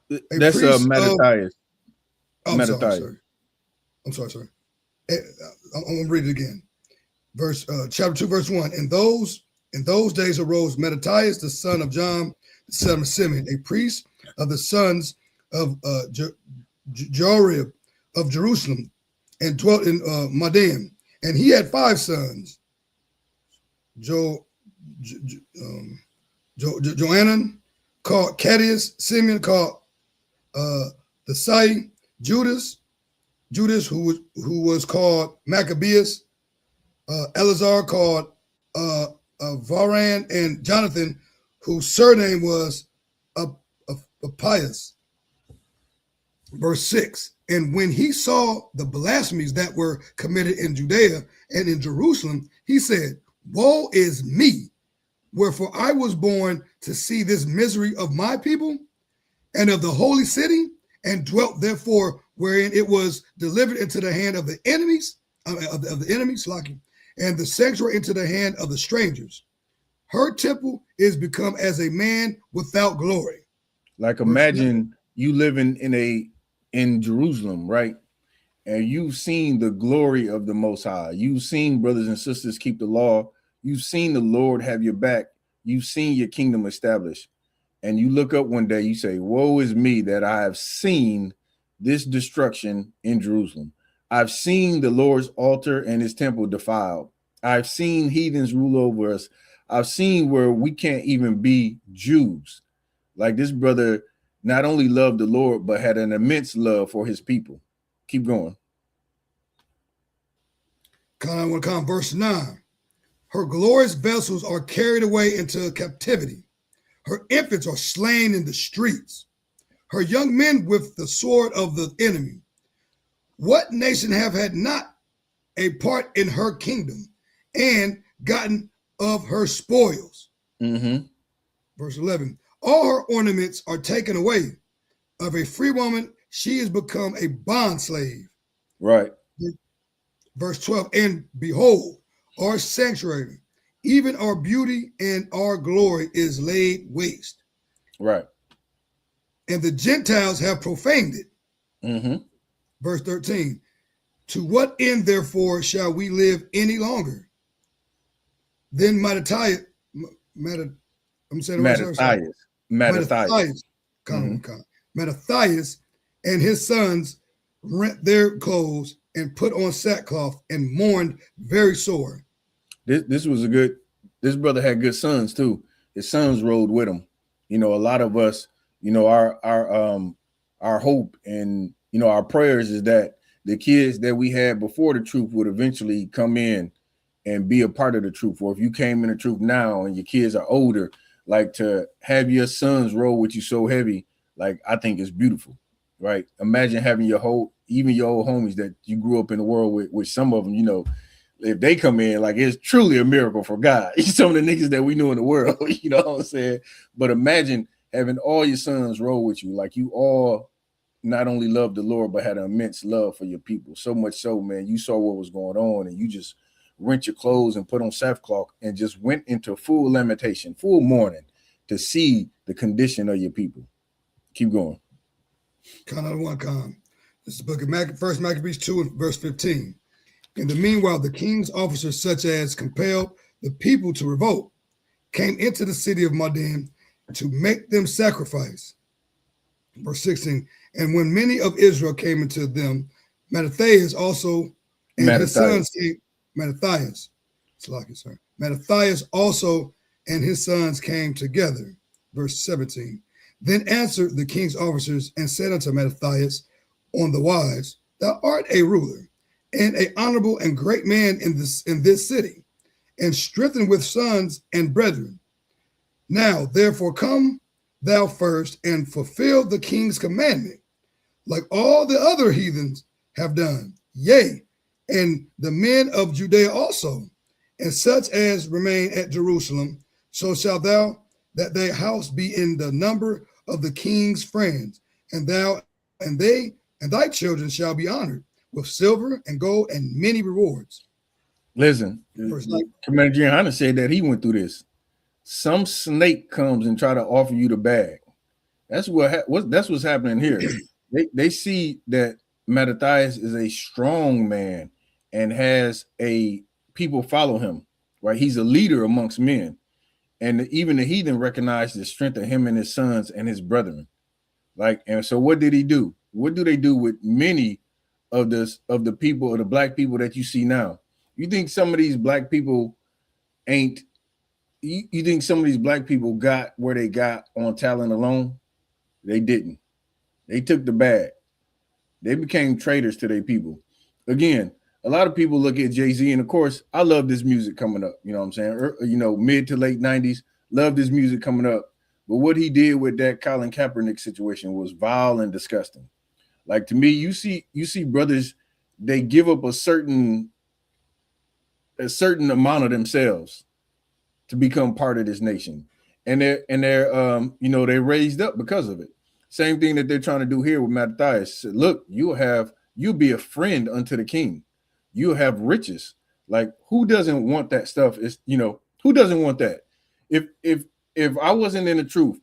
Speaker 1: That's Mattathias.
Speaker 5: I'm sorry. I'm going to read it again. Chapter 2, verse 1. In those days arose Mattathias, the son of John, the son of Simeon, a priest of the sons of Jorib of Jerusalem, and dwelt in Madin. And he had 5 sons: Johanan, called Cadius, Simeon, called the Sai, Judas, who was called Maccabeus, Eleazar, called Varan, and Jonathan, whose surname was Appius. Verse 6. And when he saw the blasphemies that were committed in Judea and in Jerusalem, he said, "Woe is me, wherefore I was born to see this misery of my people and of the holy city, and dwelt therefore wherein it was delivered into the hand of the enemies, of the enemies, and the sanctuary into the hand of the strangers. Her temple is become as a man without glory."
Speaker 1: Like imagine you living in Jerusalem, right? And you've seen the glory of the Most High. You've seen brothers and sisters keep the law. You've seen the Lord have your back. You've seen your kingdom established. And you look up one day, you say, "Woe is me that I have seen this destruction in Jerusalem. I've seen the Lord's altar and his temple defiled. I've seen heathens rule over us. I've seen where we can't even be Jews." Like this brother not only loved the Lord, but had an immense love for his people. Keep going.
Speaker 5: Verse 9. Her glorious vessels are carried away into captivity. Her infants are slain in the streets. Her young men with the sword of the enemy. What nation have had not a part in her kingdom and gotten of her spoils?
Speaker 1: Mm-hmm.
Speaker 5: Verse 11. All her ornaments are taken away. Of a free woman, she is become a bond slave.
Speaker 1: Right.
Speaker 5: Verse 12. And behold, our sanctuary, even our beauty and our glory is laid waste.
Speaker 1: Right.
Speaker 5: And the Gentiles have profaned it.
Speaker 1: Mm-hmm.
Speaker 5: Verse 13. To what end, therefore, shall we live any longer? Then Mattathias. Mattathias and his sons rent their clothes and put on sackcloth and mourned very sore.
Speaker 1: This brother had good sons too. His sons rode with him. A lot of us, our hope and our prayers is that the kids that we had before the truth would eventually come in and be a part of the truth. Or if you came in the truth now and your kids are older, like to have your sons roll with you so heavy, like I think it's beautiful, right? Imagine having even your old homies that you grew up in the world with some of them, if they come in, like it's truly a miracle for God. Some of the niggas that we knew in the world, you know what I'm saying? But imagine having all your sons roll with you, like you all not only loved the Lord, but had an immense love for your people. So much so, man, you saw what was going on and you just rent your clothes and put on sackcloth and just went into full lamentation, full mourning to see the condition of your people. Keep going.
Speaker 5: Con out of one con. This is the book of First Maccabees 2 and verse 15. In the meanwhile, the king's officers, such as compelled the people to revolt, came into the city of Modin to make them sacrifice. Verse 16. And when many of Israel came into them, Mattathias also and his sons came. Mattathias also and his sons came together. Verse 17. Then answered the king's officers and said unto Mattathias on the wise, Thou art a ruler and a honorable and great man in this city, and strengthened with sons and brethren. Now therefore come thou first and fulfill the king's commandment, like all the other heathens have done. Yea, and the men of Judea also, and such as remain at Jerusalem, so shalt thou that thy house be in the number of the king's friends, and thou and they and thy children shall be honored with silver and gold and many rewards.
Speaker 1: Listen, Commander Gianna said that he went through this. Some snake comes and try to offer you the bag. That's what's happening here. They see that Mattathias is a strong man and has people follow him, right? He's a leader amongst men. And even the heathen recognized the strength of him and his sons and his brethren. And so what did he do? What do they do with many of the people, of the black people that you see now? You think some of these black people you think some of these black people got where they got on talent alone? They didn't. They took the bag. They became traitors to their people. Again, a lot of people look at Jay-Z, and of course, I love this music coming up. You know what I'm saying? Mid to late 90s, love this music coming up. But what he did with that Colin Kaepernick situation was vile and disgusting. Like, to me, you see brothers, they give up a certain amount of themselves to become part of this nation. And they're raised up because of it. Same thing that they're trying to do here with Mattathias. Look, you'll be a friend unto the king. You'll have riches. Like, who doesn't want that stuff? Who doesn't want that? If I wasn't in the truth,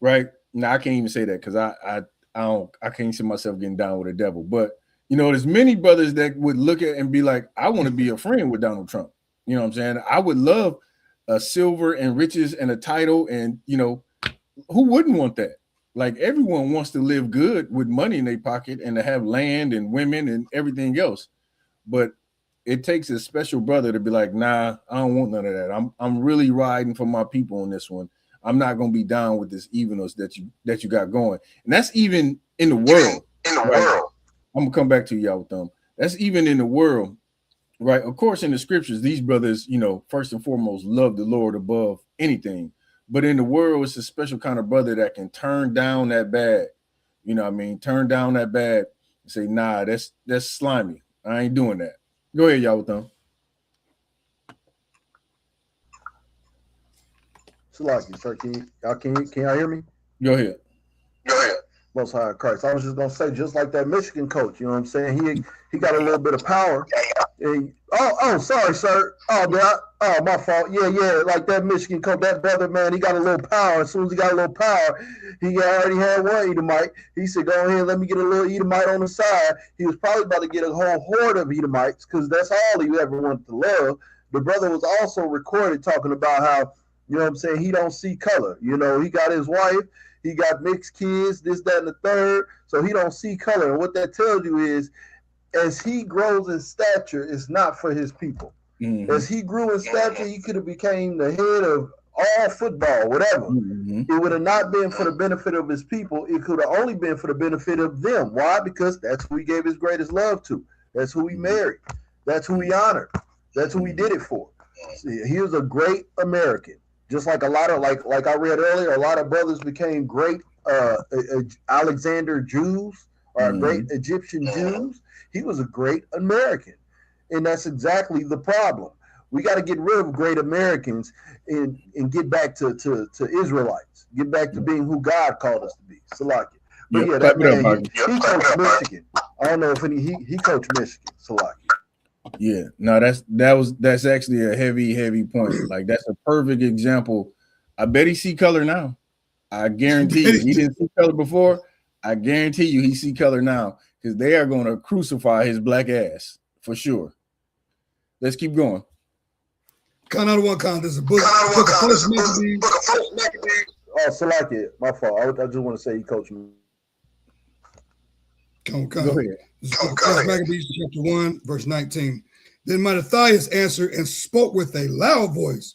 Speaker 1: right? Now I can't even say that because I can't see myself getting down with the devil. But there's many brothers that would look at and be like, I want to be a friend with Donald Trump. You know what I'm saying? I would love a silver and riches and a title, and who wouldn't want that? Like, everyone wants to live good with money in their pocket and to have land and women and everything else. But it takes a special brother to be like, nah, I don't want none of that. I'm really riding for my people on this one. I'm not gonna be down with this evilness that you got going. And that's even in the world. I'm gonna come back to y'all with them. That's even in the world, right? Of course, in the scriptures, these brothers, first and foremost, love the Lord above anything. But in the world, it's a special kind of brother that can turn down that bad. Turn down that bad and say, nah, that's slimy. I ain't doing that. Go ahead, y'all with them.
Speaker 2: Salaki, sir, can y'all hear me?
Speaker 1: Go ahead.
Speaker 2: Most High Christ. I was just gonna say, just like that Michigan coach, you know what I'm saying? He got a little bit of power. Sorry, sir. My fault. Yeah, like that Michigan coach, that brother, man, he got a little power. As soon as he got a little power, he already had one Edomite. He said, go ahead, let me get a little Edomite on the side. He was probably about to get a whole horde of Edomites because that's all he ever wanted to love. The brother was also recorded talking about how, you know what I'm saying, he don't see color. He got his wife. He got mixed kids, this, that, and the third. So he don't see color. And what that tells you is, as he grows in stature, it's not for his people. Mm-hmm. As he grew in stature, he could have became the head of all football, whatever. Mm-hmm. It would have not been for the benefit of his people. It could have only been for the benefit of them. Why? Because that's who he gave his greatest love to. That's who he married. That's who he honored. That's who he did it for. See, he was a great American. Just like a lot of, like I read earlier, a lot of brothers became great Alexander Jews or great Egyptian Jews. He was a great American. And that's exactly the problem. We got to get rid of great Americans and get back to Israelites. Get back to being who God called us to be. Salaki. But yeah, that man, he coached Michigan. I don't know if he coached Michigan. Salaki.
Speaker 1: Yeah, no, that's actually a heavy point. Like that's a perfect example. I bet he see color now. I guarantee you, he didn't see color before. I guarantee you, he see color now because they are going to crucify his black ass for sure. Let's keep going.
Speaker 5: Count out of one count. There's a book of First Maccabees.
Speaker 2: Oh, Salaki, my fault. I just want to say he coached me.
Speaker 5: Go
Speaker 1: ahead.
Speaker 5: First Maccabees chapter 1, verse 19. Then Mattathias answered and spoke with a loud voice.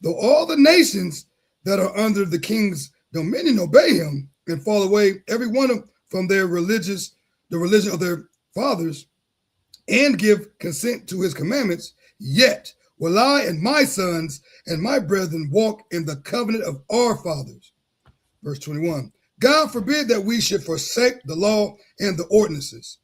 Speaker 5: Though all the nations that are under the king's dominion obey him and fall away, every one from the religion of their fathers, and give consent to his commandments, yet will I and my sons and my brethren walk in the covenant of our fathers. Verse 21. God forbid that we should forsake the law and the ordinances.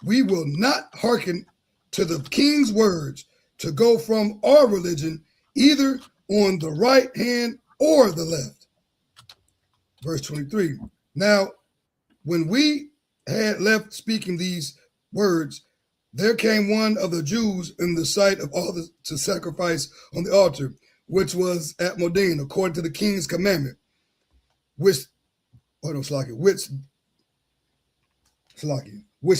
Speaker 5: We will not hearken to the king's words to go from our religion either on the right hand or the left. Verse 23. Now, when we had left speaking these words, there came one of the Jews in the sight of all to sacrifice on the altar, which was at Modin, according to the king's commandment, which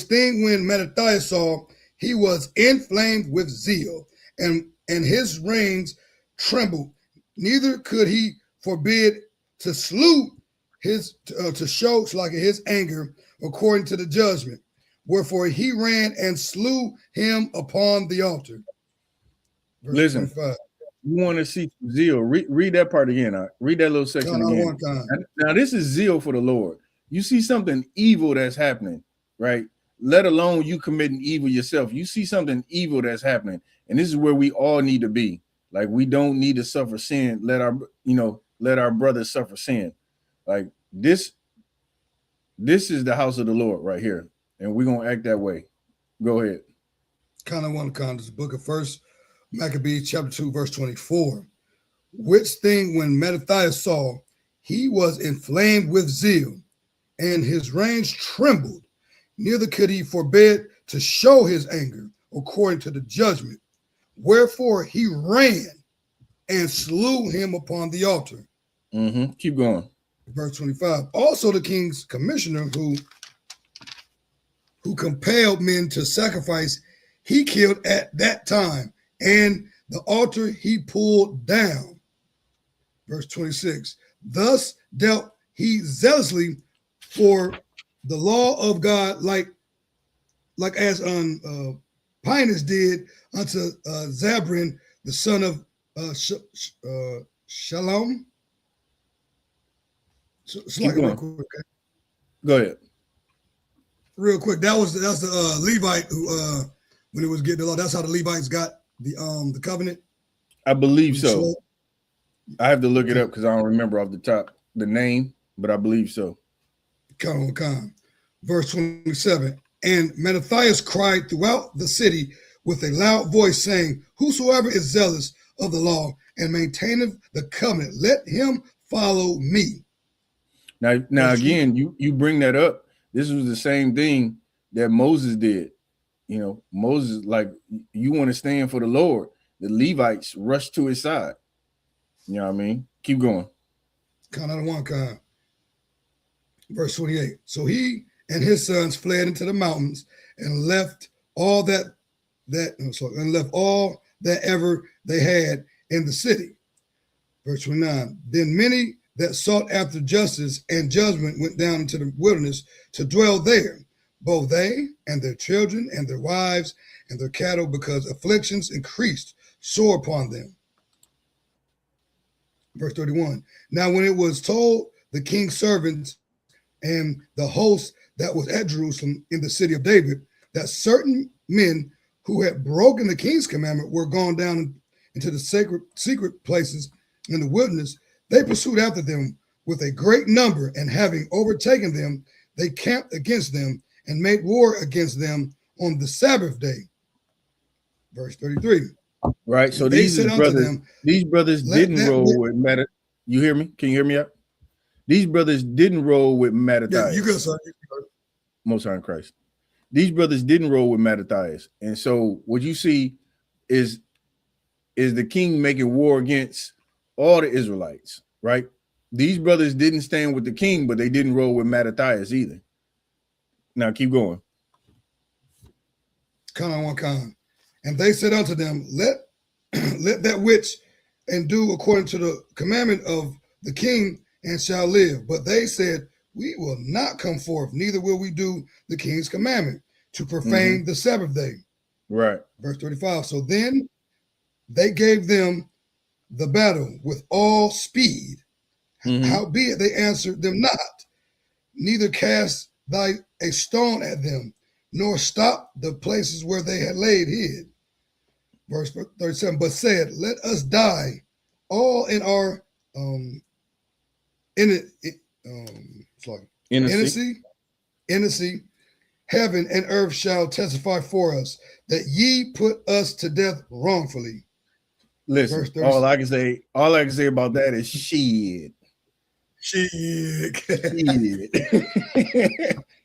Speaker 5: thing when Mattathias saw, he was inflamed with zeal, and his reins trembled. Neither could he forbid to slew his to show his anger according to the judgment. Wherefore he ran and slew him upon the altar. Verse
Speaker 1: Listen,
Speaker 5: 25.
Speaker 1: You want to see zeal? Read that part again. Read that little section again. Now, this is zeal for the Lord. You see something evil that's happening, right? Let alone you committing evil yourself. You see something evil that's happening, and this is where we all need to be. Like we don't need to suffer sin. Let our brothers suffer sin. Like this is the house of the Lord right here, and we're gonna act that way. Go ahead.
Speaker 5: Kind of one count. This book of First Maccabees chapter 2, verse 24. Which thing when Mattathias saw, he was inflamed with zeal, and his reins trembled. Neither could he forbid to show his anger according to the judgment. Wherefore he ran and slew him upon the altar.
Speaker 1: Keep going.
Speaker 5: Verse 25. Also the king's commissioner who compelled men to sacrifice, he killed at that time, and the altar he pulled down. Verse 26. Thus dealt he zealously for the law of God, like as Pinus did unto Zabrin, the son of Shalom.
Speaker 1: Go ahead.
Speaker 5: Real quick, that's the Levite who when it was getting the law. That's how the Levites got the covenant.
Speaker 1: I believe so. I have to look it up because I don't remember off the top the name, but I believe so.
Speaker 5: Verse 27. And Mattathias cried throughout the city with a loud voice, saying, whosoever is zealous of the law and maintaineth the covenant, let him follow me.
Speaker 1: Now again, you bring that up. This was the same thing that Moses did. You know, Moses, like, you want to stand for the Lord. The Levites rushed to his side. You know what I mean? Keep going.
Speaker 5: Count out of one kind. Verse 28. So he and his sons fled into the mountains and left all that ever they had in the city. Verse 29. Then many that sought after justice and judgment went down into the wilderness to dwell there, both they and their children and their wives and their cattle, because afflictions increased sore upon them. Verse 31. Now when it was told the king's servants and the host that was at Jerusalem in the city of David, that certain men who had broken the king's commandment were gone down into the secret places in the wilderness, they pursued after them with a great number, and having overtaken them, they camped against them and made war against them on the Sabbath day. Verse 33.
Speaker 1: Right. So
Speaker 5: They
Speaker 1: these
Speaker 5: said
Speaker 1: is
Speaker 5: unto
Speaker 1: brothers.
Speaker 5: them,
Speaker 1: These brothers
Speaker 5: let
Speaker 1: didn't
Speaker 5: that
Speaker 1: roll with Matt. You hear me? Can you hear me up? These brothers didn't roll with
Speaker 5: Yeah,
Speaker 1: Mattathias.
Speaker 5: you good, sir.
Speaker 1: Most High in Christ. These brothers didn't roll with Mattathias. And so what you see is the king making war against all the Israelites, right? These brothers didn't stand with the king, but they didn't roll with Mattathias either. Now keep going.
Speaker 5: Con. And they said unto them, let that which and do according to the commandment of the king and shall live. But they said, we will not come forth, neither will we do the king's commandment to profane the Sabbath day.
Speaker 1: Right.
Speaker 5: Verse 35. So then they gave them the battle with all speed. Howbeit they answered them not, neither cast thy a stone at them, nor stop the places where they had laid hid. Verse 37, but said, let us die all in our innocency. Heaven and earth shall testify for us that ye put us to death wrongfully.
Speaker 1: Listen, all I can say about that is shit.
Speaker 5: Shit.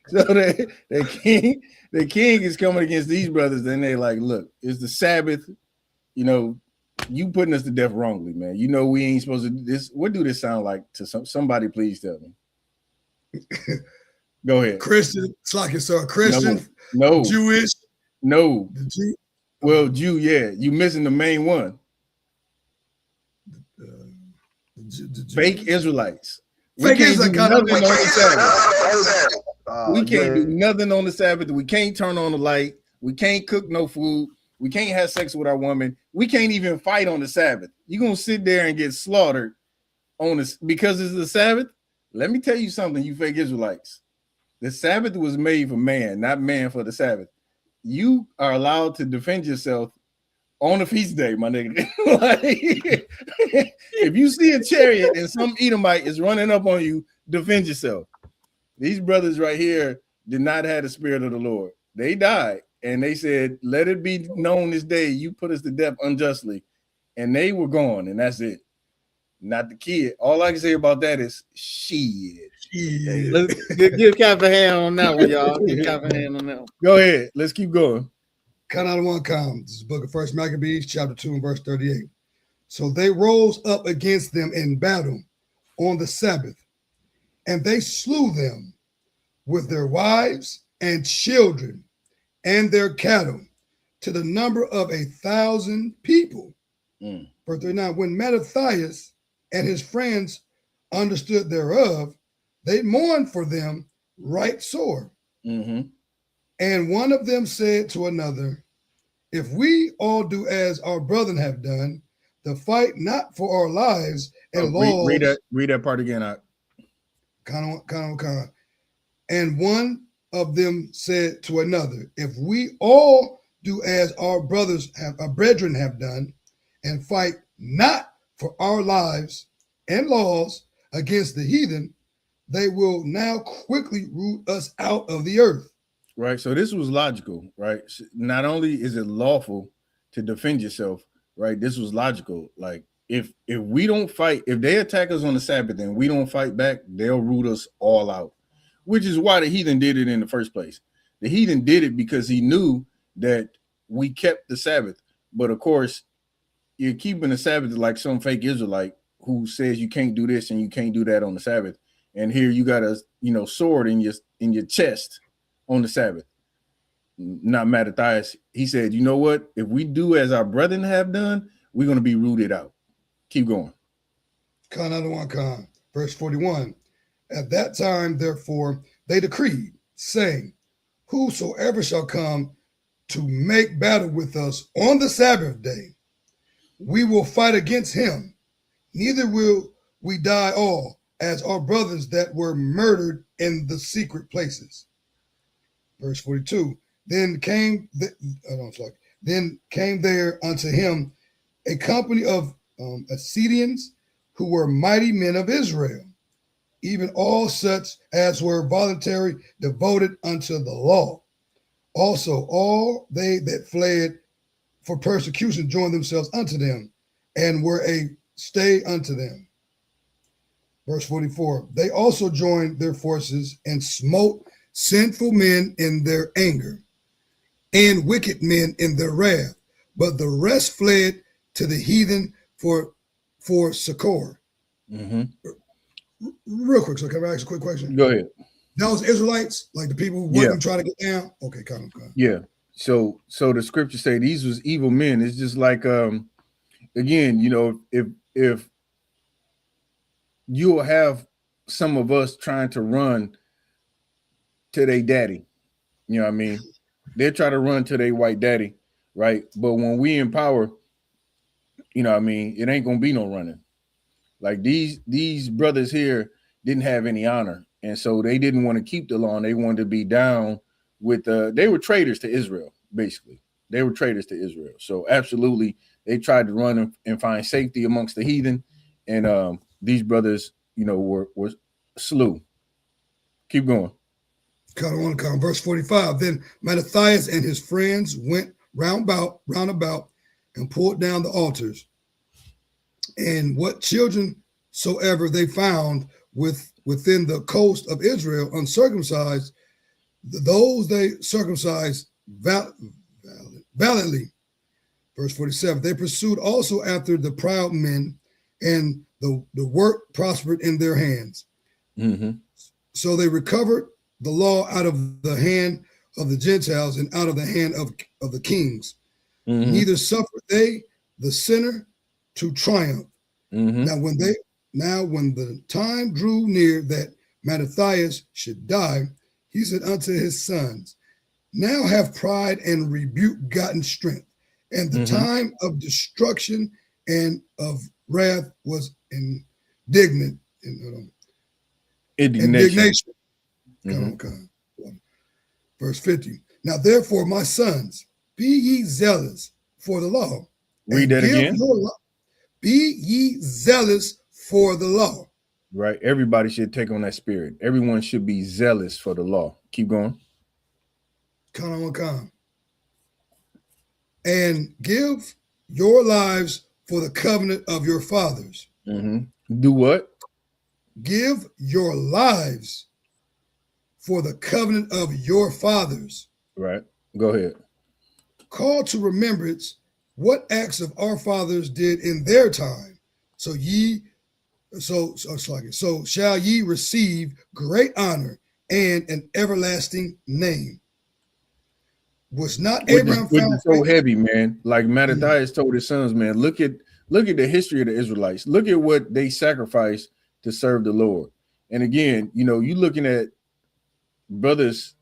Speaker 1: So the king is coming against these brothers, and they like, look, it's the Sabbath, you know, you putting us to death wrongly, man. You know we ain't supposed to do this. What do this sound like to somebody? Please tell me. Go ahead.
Speaker 5: Christian, it's like it's a Christian,
Speaker 1: no,
Speaker 5: Jewish,
Speaker 1: no. Well, Jew, yeah, you missing the main one. Fake Israelites. We can't do nothing on the Sabbath. We can't do nothing on the Sabbath. We can't turn on the light. We can't cook no food. We can't have sex with our woman. We can't even fight on the Sabbath. You're gonna sit there and get slaughtered on this because it's the Sabbath. Let me tell you something, you fake Israelites. The Sabbath was made for man, not man for the Sabbath. You are allowed to defend yourself on a feast day, my nigga. Like, if you see a chariot and some Edomite is running up on you, defend yourself. These brothers right here did not have the spirit of the Lord. They died, and they said, let it be known this day you put us to death unjustly. And they were gone, and that's it. Not the kid. All I can say about that is shit.
Speaker 3: Let's give Cap a hand on that one, y'all. Give Cap a hand on that one.
Speaker 1: Go ahead. Let's keep going.
Speaker 5: Cut out of one column. This is the book of First Maccabees, chapter 2 and verse 38. So they rose up against them in battle on the Sabbath, and they slew them with their wives and children and their cattle to the number of 1,000 people. Verse 39, when Mattathias and his friends understood thereof, they mourned for them right sore. And one of them said to another, if we all do as our brethren have done, to fight not for our lives and laws.
Speaker 1: Read that part again.
Speaker 5: And one of them said to another, if we all do as our brethren have done, and fight not for our lives and laws against the heathen, they will now quickly root us out of the earth.
Speaker 1: Right. So this was logical, right? Not only is it lawful to defend yourself, right? This was logical. Like if we don't fight, if they attack us on the Sabbath and we don't fight back, they'll root us all out, which is why the heathen did it in the first place. The heathen did it because he knew that we kept the Sabbath. But of course, you're keeping the Sabbath like some fake Israelite who says you can't do this and you can't do that on the Sabbath. And here you got a sword in your chest on the Sabbath. Not Mattathias. He said, you know what? If we do as our brethren have done, we're going to be rooted out. Keep going.
Speaker 5: Verse 41. At that time, therefore, they decreed, saying, whosoever shall come to make battle with us on the Sabbath day, we will fight against him. Neither will we die all as our brothers that were murdered in the secret places. Verse 42. Then came there unto him a company of Assyrians who were mighty men of Israel, even all such as were voluntary, devoted unto the law. Also all they that fled for persecution joined themselves unto them, and were a stay unto them. Verse 44, they also joined their forces and smote sinful men in their anger, and wicked men in their wrath. But the rest fled to the heathen for succor.
Speaker 1: Mm-hmm.
Speaker 5: Real quick, so can I ask a quick question?
Speaker 1: Go ahead.
Speaker 5: That was Israelites, like the people who wasn't trying to get down. Okay, come on.
Speaker 1: Yeah. So the scriptures say these was evil men. It's just like again, you know, if you'll have some of us trying to run to their daddy, you know what I mean? They try to run to their white daddy, right? But when we in power, you know what I mean, it ain't gonna be no running. Like these brothers here didn't have any honor, and so they didn't want to keep the law, and they wanted to be down with they were traitors to Israel, basically. They were traitors to Israel. So absolutely, they tried to run and find safety amongst the heathen, and these brothers, you know, were slew. Keep going.
Speaker 5: Verse 45. Then Mattathias and his friends went round about and pulled down the altars, and what children soever they found within the coast of Israel uncircumcised, those they circumcised valiantly. Verse 47, they pursued also after the proud men, and the work prospered in their hands.
Speaker 1: Mm-hmm.
Speaker 5: So they recovered the law out of the hand of the Gentiles and out of the hand of the kings.
Speaker 1: Mm-hmm.
Speaker 5: Neither suffered they the sinner to triumph.
Speaker 1: Mm-hmm.
Speaker 5: Now when the time drew near that Mattathias should die, he said unto his sons, now have pride and rebuke gotten strength, and the time of destruction and of wrath was indignation. Come on. Verse 50. Now therefore, my sons, be ye zealous for the law.
Speaker 1: Read that again.
Speaker 5: Be ye zealous for the law.
Speaker 1: Right. Everybody should take on that spirit. Everyone should be zealous for the law. Keep going.
Speaker 5: Come. And give your lives for the covenant of your fathers.
Speaker 1: Mm-hmm. Do what?
Speaker 5: Give your lives for the covenant of your fathers.
Speaker 1: Right. Go ahead.
Speaker 5: Call to remembrance what acts of our fathers did in their time. So shall ye receive great honor and an everlasting name. Was not Abraham found
Speaker 1: so heavy, man? Like Mattathias told his sons, man, look at the history of the Israelites. Look at what they sacrificed to serve the Lord. And again, you know, you looking at brothers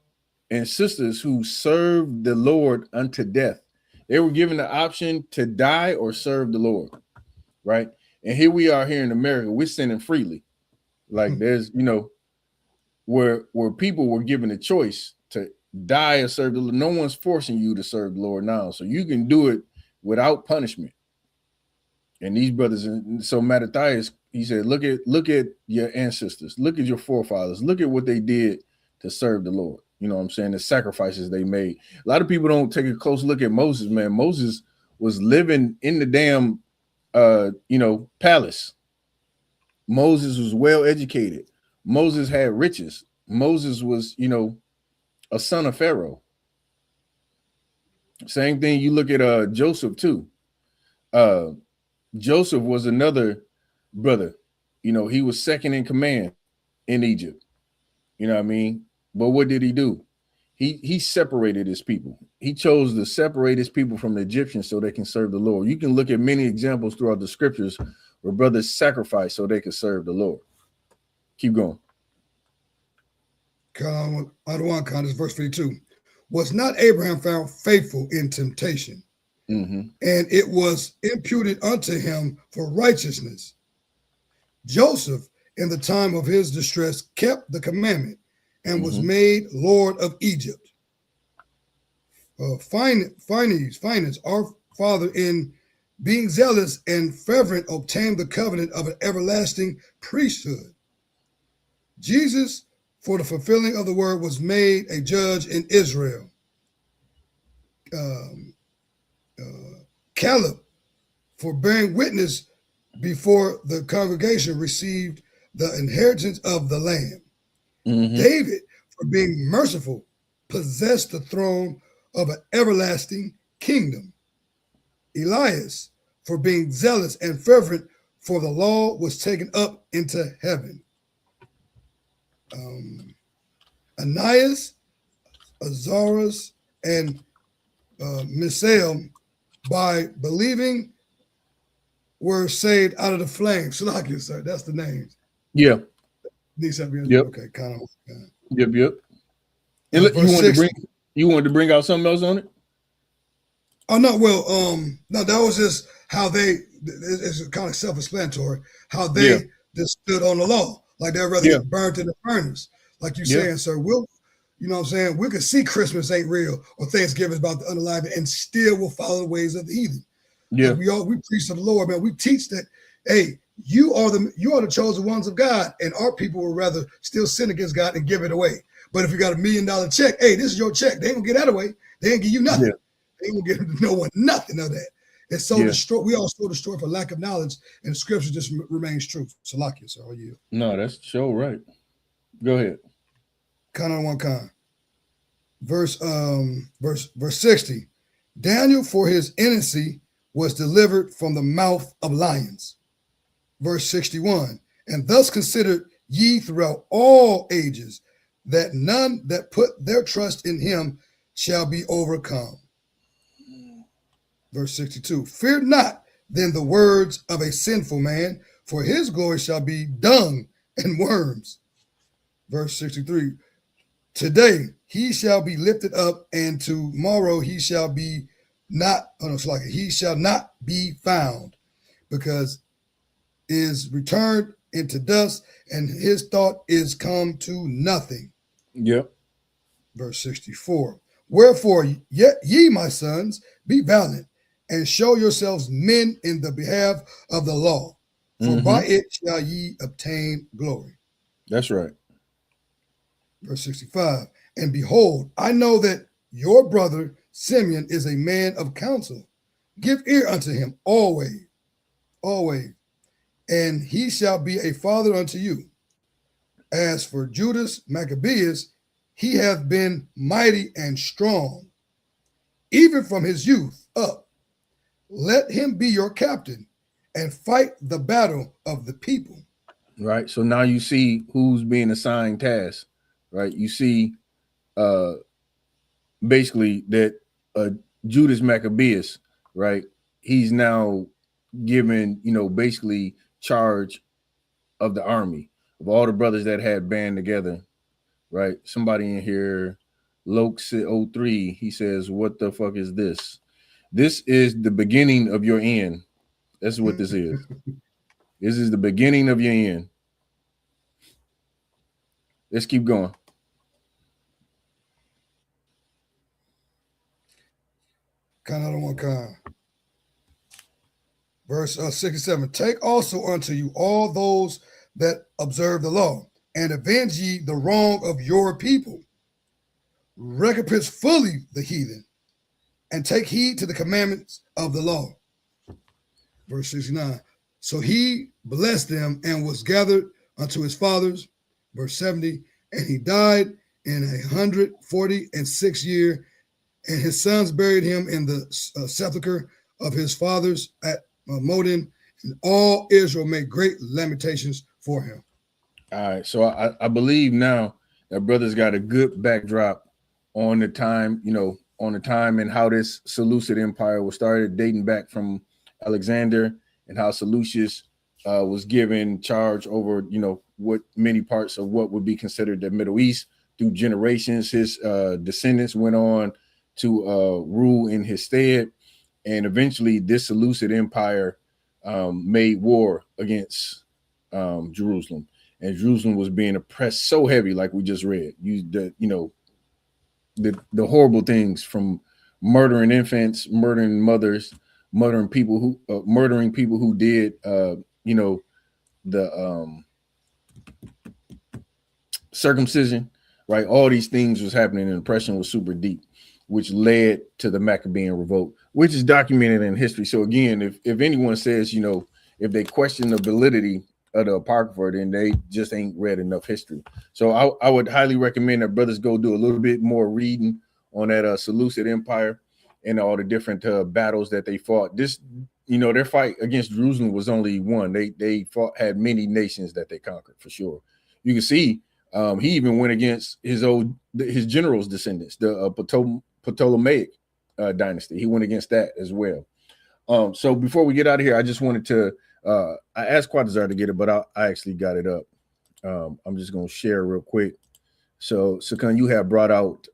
Speaker 1: and sisters who served the Lord unto death. They were given the option to die or serve the Lord, right? And here we are here in America, we're sinning freely. Like there's, you know, where people were given a choice to die or serve the Lord. No one's forcing you to serve the Lord now, so you can do it without punishment. And these brothers, and so Mattathias, he said, look at your ancestors, look at your forefathers, look at what they did to serve the Lord. You know what I'm saying? The sacrifices they made. A lot of people don't take a close look at Moses, man. Moses was living in the damn palace. Moses was well educated. Moses had riches. Moses was, you know, a son of Pharaoh. Same thing, you look at Joseph too. Joseph was another brother. You know, he was second in command in Egypt. You know what I mean? But what did he do? He separated his people. He chose to separate his people from the Egyptians so they can serve the Lord. You can look at many examples throughout the scriptures where brothers sacrificed so they could serve the Lord. Keep going.
Speaker 5: Verse 52. Was not Abraham found faithful in temptation?
Speaker 1: Mm-hmm.
Speaker 5: And it was imputed unto him for righteousness. Joseph, in the time of his distress, kept the commandment and was made Lord of Egypt. Finance, our father, in being zealous and fervent, obtained the covenant of an everlasting priesthood. Jesus, for the fulfilling of the word, was made a judge in Israel. Caleb, for bearing witness before the congregation, received the inheritance of the land. David, for being merciful, possessed the throne of an everlasting kingdom. Elias, for being zealous and fervent for the law, was taken up into heaven. Ananias, Azarias, and Misael, by believing, were saved out of the flames. Salakia, sir, that's the names.
Speaker 1: Yeah.
Speaker 5: Yep. Okay, kind of.
Speaker 1: Yep. And look, you wanted to bring out something else on it?
Speaker 5: Oh no, well, no, that was just how it's kind of self-explanatory, how they just stood on the law. Like they'd rather get burnt in the furnace. Like you saying, sir, we'll, you know what I'm saying? We could see Christmas ain't real or Thanksgiving is about the unalive and still will follow the ways of the heathen.
Speaker 1: Yeah.
Speaker 5: Like we preach to the Lord, man. We teach that, hey, you are the chosen ones of God, and our people will rather still sin against God and give it away. But if you got $1 million check, hey, this is your check. They ain't gonna get that away. They ain't give you nothing. They ain't gonna give no one nothing of that. It's so destroyed. We all so destroyed for lack of knowledge, and the scripture just remains true. Salakia, so are you?
Speaker 1: No, that's so right. Go ahead.
Speaker 5: Kind on one kind. Verse 60. Daniel, for his innocency, was delivered from the mouth of lions. Verse 61. And thus considered ye throughout all ages that none that put their trust in him shall be overcome. Verse 62. Fear not then the words of a sinful man, for his glory shall be dung and worms. Verse 63. Today he shall be lifted up, and tomorrow he shall be he shall not be found, because is returned into dust, and his thought is come to nothing.
Speaker 1: Yep.
Speaker 5: Verse 64. Wherefore, yet ye, my sons, be valiant, and show yourselves men in the behalf of the law, for by it shall ye obtain glory.
Speaker 1: That's right.
Speaker 5: Verse 65. And behold, I know that your brother Simeon is a man of counsel. Give ear unto him always, and he shall be a father unto you. As for Judas Maccabeus, he hath been mighty and strong, even from his youth up. Let him be your captain, and fight the battle of the people.
Speaker 1: Right. So now you see who's being assigned tasks. Right. You see basically that Judas Maccabeus, right, he's now given, basically charge of the army, of all the brothers that had band together, right? Somebody in here, Loke03, he says, what the fuck is this? This is the beginning of your end. That's what this is. This is the beginning of your end. Let's keep going.
Speaker 5: Kind of one kind. Verse 67. Take also unto you all those that observe the law, and avenge ye the wrong of your people. Recompense fully the heathen, and take heed to the commandments of the law. Verse 69. So he blessed them and was gathered unto his fathers. Verse 70. And he died in 146 year, and his sons buried him in the sepulchre of his fathers at Modin, and all Israel made great lamentations for him.
Speaker 1: All right, so I believe now that brother's got a good backdrop on the time, and how this Seleucid Empire was started, dating back from Alexander, and how Seleucus was given charge over, what many parts of what would be considered the Middle East through generations. His descendants went on to rule in his stead, and eventually this Seleucid Empire made war against Jerusalem, and Jerusalem was being oppressed so heavy, like we just read. The horrible things, from murdering infants, murdering mothers, murdering people who did the circumcision, right? All these things was happening, and oppression was super deep, which led to the Maccabean revolt, which is documented in history. So again, if anyone says, if they question the validity of the Apocrypha, then they just ain't read enough history. So I would highly recommend that brothers go do a little bit more reading on that Seleucid Empire and all the different battles that they fought. Their fight against Jerusalem was only one. They had many nations that they conquered for sure. You can see he even went against his general's descendants, the Ptolemaic dynasty. He went against that as well. So before we get out of here, I just wanted to I asked Quatazar to get it, but I actually got it up. I'm just going to share real quick. So Sakan, you have brought out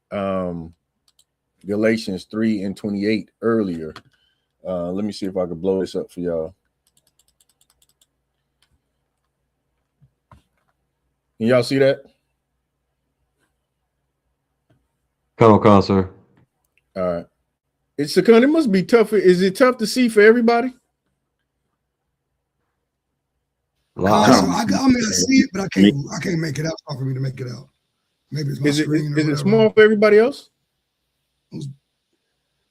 Speaker 1: Galatians 3:28 earlier. Let me see if I can blow this up for y'all. Can y'all see that?
Speaker 6: Come on, sir.
Speaker 1: All right. It must be tough. Is it tough to see for everybody?
Speaker 5: I see it, but I can't make it out. It's hard for me to make it out. Maybe it's my screen.
Speaker 1: Is it small for everybody else?
Speaker 5: No,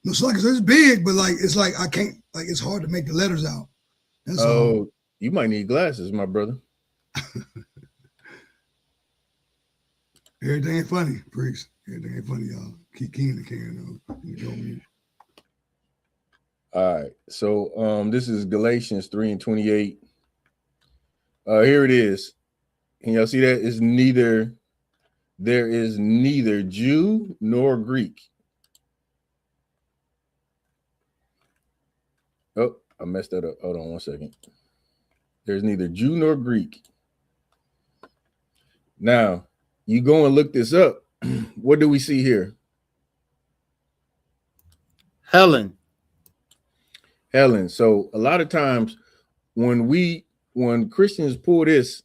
Speaker 5: it's big, but it's like I can't, it's hard to make the letters out. That's all.
Speaker 1: You might need glasses, my brother.
Speaker 5: Everything ain't funny, priest. Everything ain't funny, y'all. Keep keen the can though.
Speaker 1: All right. So this is Galatians 3:28. Here it is. Can y'all see that? There is neither Jew nor Greek. Oh, I messed that up. Hold on one second. There's neither Jew nor Greek. Now, you go and look this up. What do we see here?
Speaker 3: Helen.
Speaker 1: So a lot of times when Christians pull this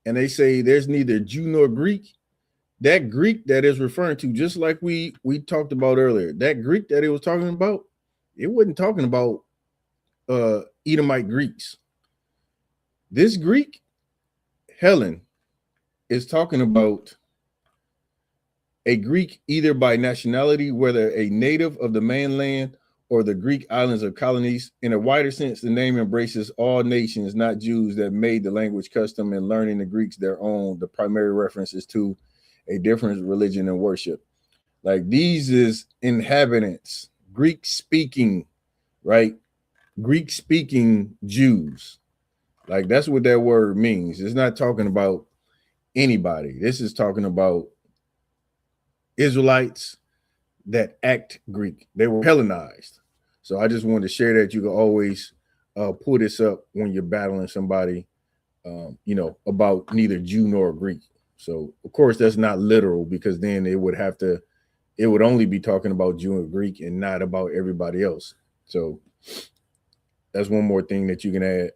Speaker 1: and they say there's neither Jew nor Greek, that Greek that is referring to, just like we talked about earlier, that Greek that it was talking about, it wasn't talking about Edomite Greeks. This Greek, Helen, is talking about a Greek either by nationality, whether a native of the mainland or the Greek islands or colonies. In a wider sense, the name embraces all nations, not Jews, that made the language custom and learning the Greeks their own. The primary reference is to a different religion and worship. Like these is inhabitants, Greek speaking, right? Greek speaking Jews. Like that's what that word means. It's not talking about anybody. This is talking about Israelites that act Greek. They were Hellenized. So I just wanted to share that. You can always pull this up when you're battling somebody, about neither Jew nor Greek. So of course that's not literal, because then it would only be talking about Jew and Greek and not about everybody else. So that's one more thing that you can add.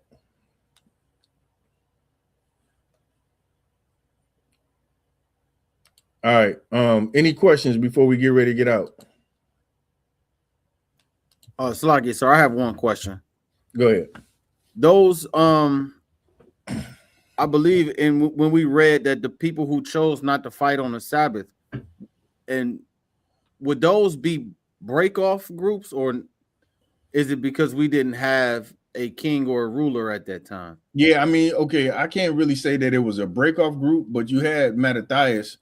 Speaker 1: All right. Any questions before we get ready to get out?
Speaker 3: Sluggy, so I have one question.
Speaker 1: Go ahead.
Speaker 3: Those I believe when we read that the people who chose not to fight on the Sabbath, and would those be break-off groups, or is it because we didn't have a king or a ruler at that time?
Speaker 1: Yeah, I mean, okay, I can't really say that it was a break-off group, but you had Mattathias.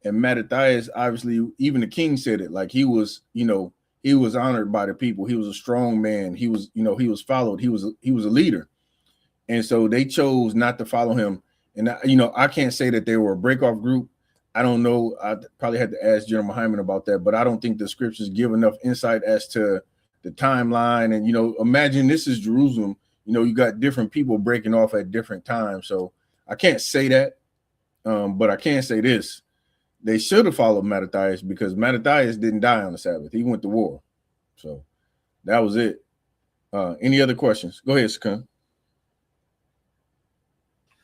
Speaker 1: And Mattathias, obviously, even the king said it. Like he was honored by the people. He was a strong man. He was, he was followed. He was a leader. And so they chose not to follow him. And I can't say that they were a break-off group. I don't know. I probably had to ask General Hyman about that, but I don't think the scriptures give enough insight as to the timeline. And imagine this is Jerusalem. You got different people breaking off at different times. So I can't say that. But I can say this. They should have followed Mattathias, because Mattathias didn't die on the Sabbath. He went to war. So that was it. Any other questions? Go ahead, Sakan.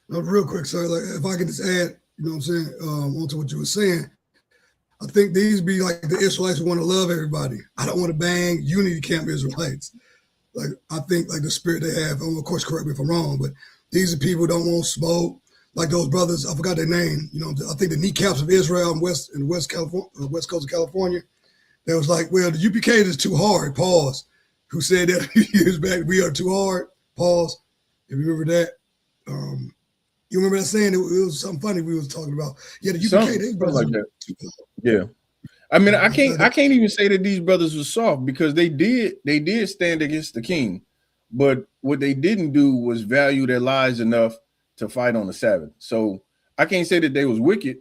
Speaker 5: Real quick, sir. Like if I could just add, onto what you were saying. I think these be like the Israelites who want to love everybody. I don't want to bang unity camp Israelites. Like I think like the spirit they have, of course, correct me if I'm wrong, but these are people who don't want smoke. Like those brothers, I forgot their name. I think the kneecaps of Israel in the west Coast of California. that was like, well, the UPK is too hard, pause, who said that a few years back, we are too hard, pause. If you remember that. You remember that saying? It was something funny we was talking about. Yeah, the UPK, they brothers
Speaker 1: like that. Yeah. I mean, I can't even say that these brothers were soft because they did stand against the king. But what they didn't do was value their lives enough to fight on the Sabbath. So I can't say that they was wicked,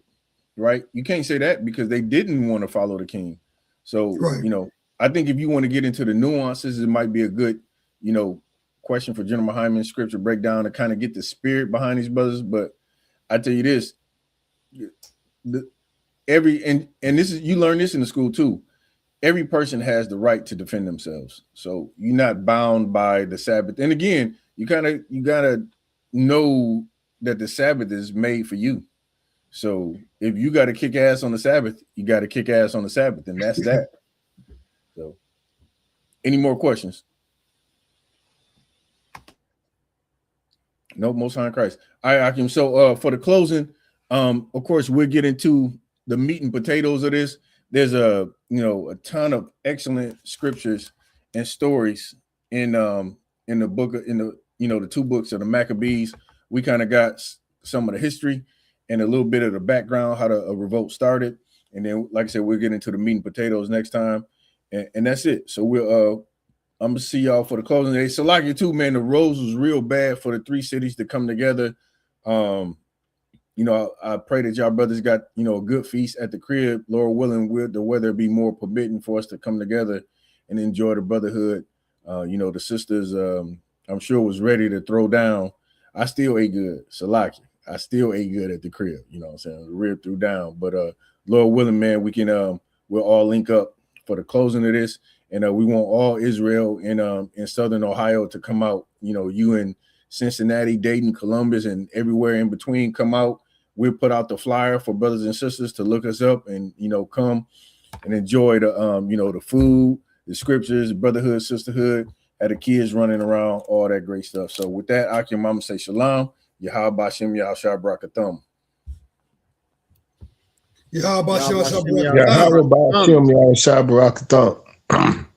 Speaker 1: right? You can't say that because they didn't want to follow the king. So,
Speaker 5: right.
Speaker 1: You know, I think if you want to get into the nuances, it might be a good, you know, question for General Hyman scripture breakdown to kind of get the spirit behind these brothers. But I tell you this, and this is, you learn this in the school too. Every person has the right to defend themselves. So you're not bound by the Sabbath. And again, you gotta know that the Sabbath is made for you. So if you got to kick ass on the Sabbath, you got to kick ass on the Sabbath, and that's that. So, any more questions? No, Most High in Christ. All right, Akim. So for the closing, of course, we'll get into the meat and potatoes of this. There's a ton of excellent scriptures and stories in the book, the two books of the Maccabees. We kind of got some of the history and a little bit of the background, how the revolt started, and then, like I said, we'll get into the meat and potatoes next time, and that's it. So we'll I'm gonna see y'all for the closing day. Salakia too, man. The roads was real bad for the three cities to come together. I pray that y'all brothers got a good feast at the crib. Lord willing, will the weather be more permitting for us to come together and enjoy the brotherhood. The sisters, I'm sure, was ready to throw down. I still ate good, Salakia. I still ate good at the crib. You know what I'm saying? The rib threw down, but Lord willing, man, we can we'll all link up for the closing of this. And we want all Israel in Southern Ohio to come out. You in Cincinnati, Dayton, Columbus, and everywhere in between come out. We'll put out the flyer for brothers and sisters to look us up and come and enjoy the the food, the scriptures, brotherhood, sisterhood, had the kids running around, all that great stuff. So with that, Akim, Mama say shalom, Yahweh Bashem, Yahshua Barakathum.
Speaker 5: Yahweh Bashem,
Speaker 9: Yahweh Bashem, Yahshua Barakathum.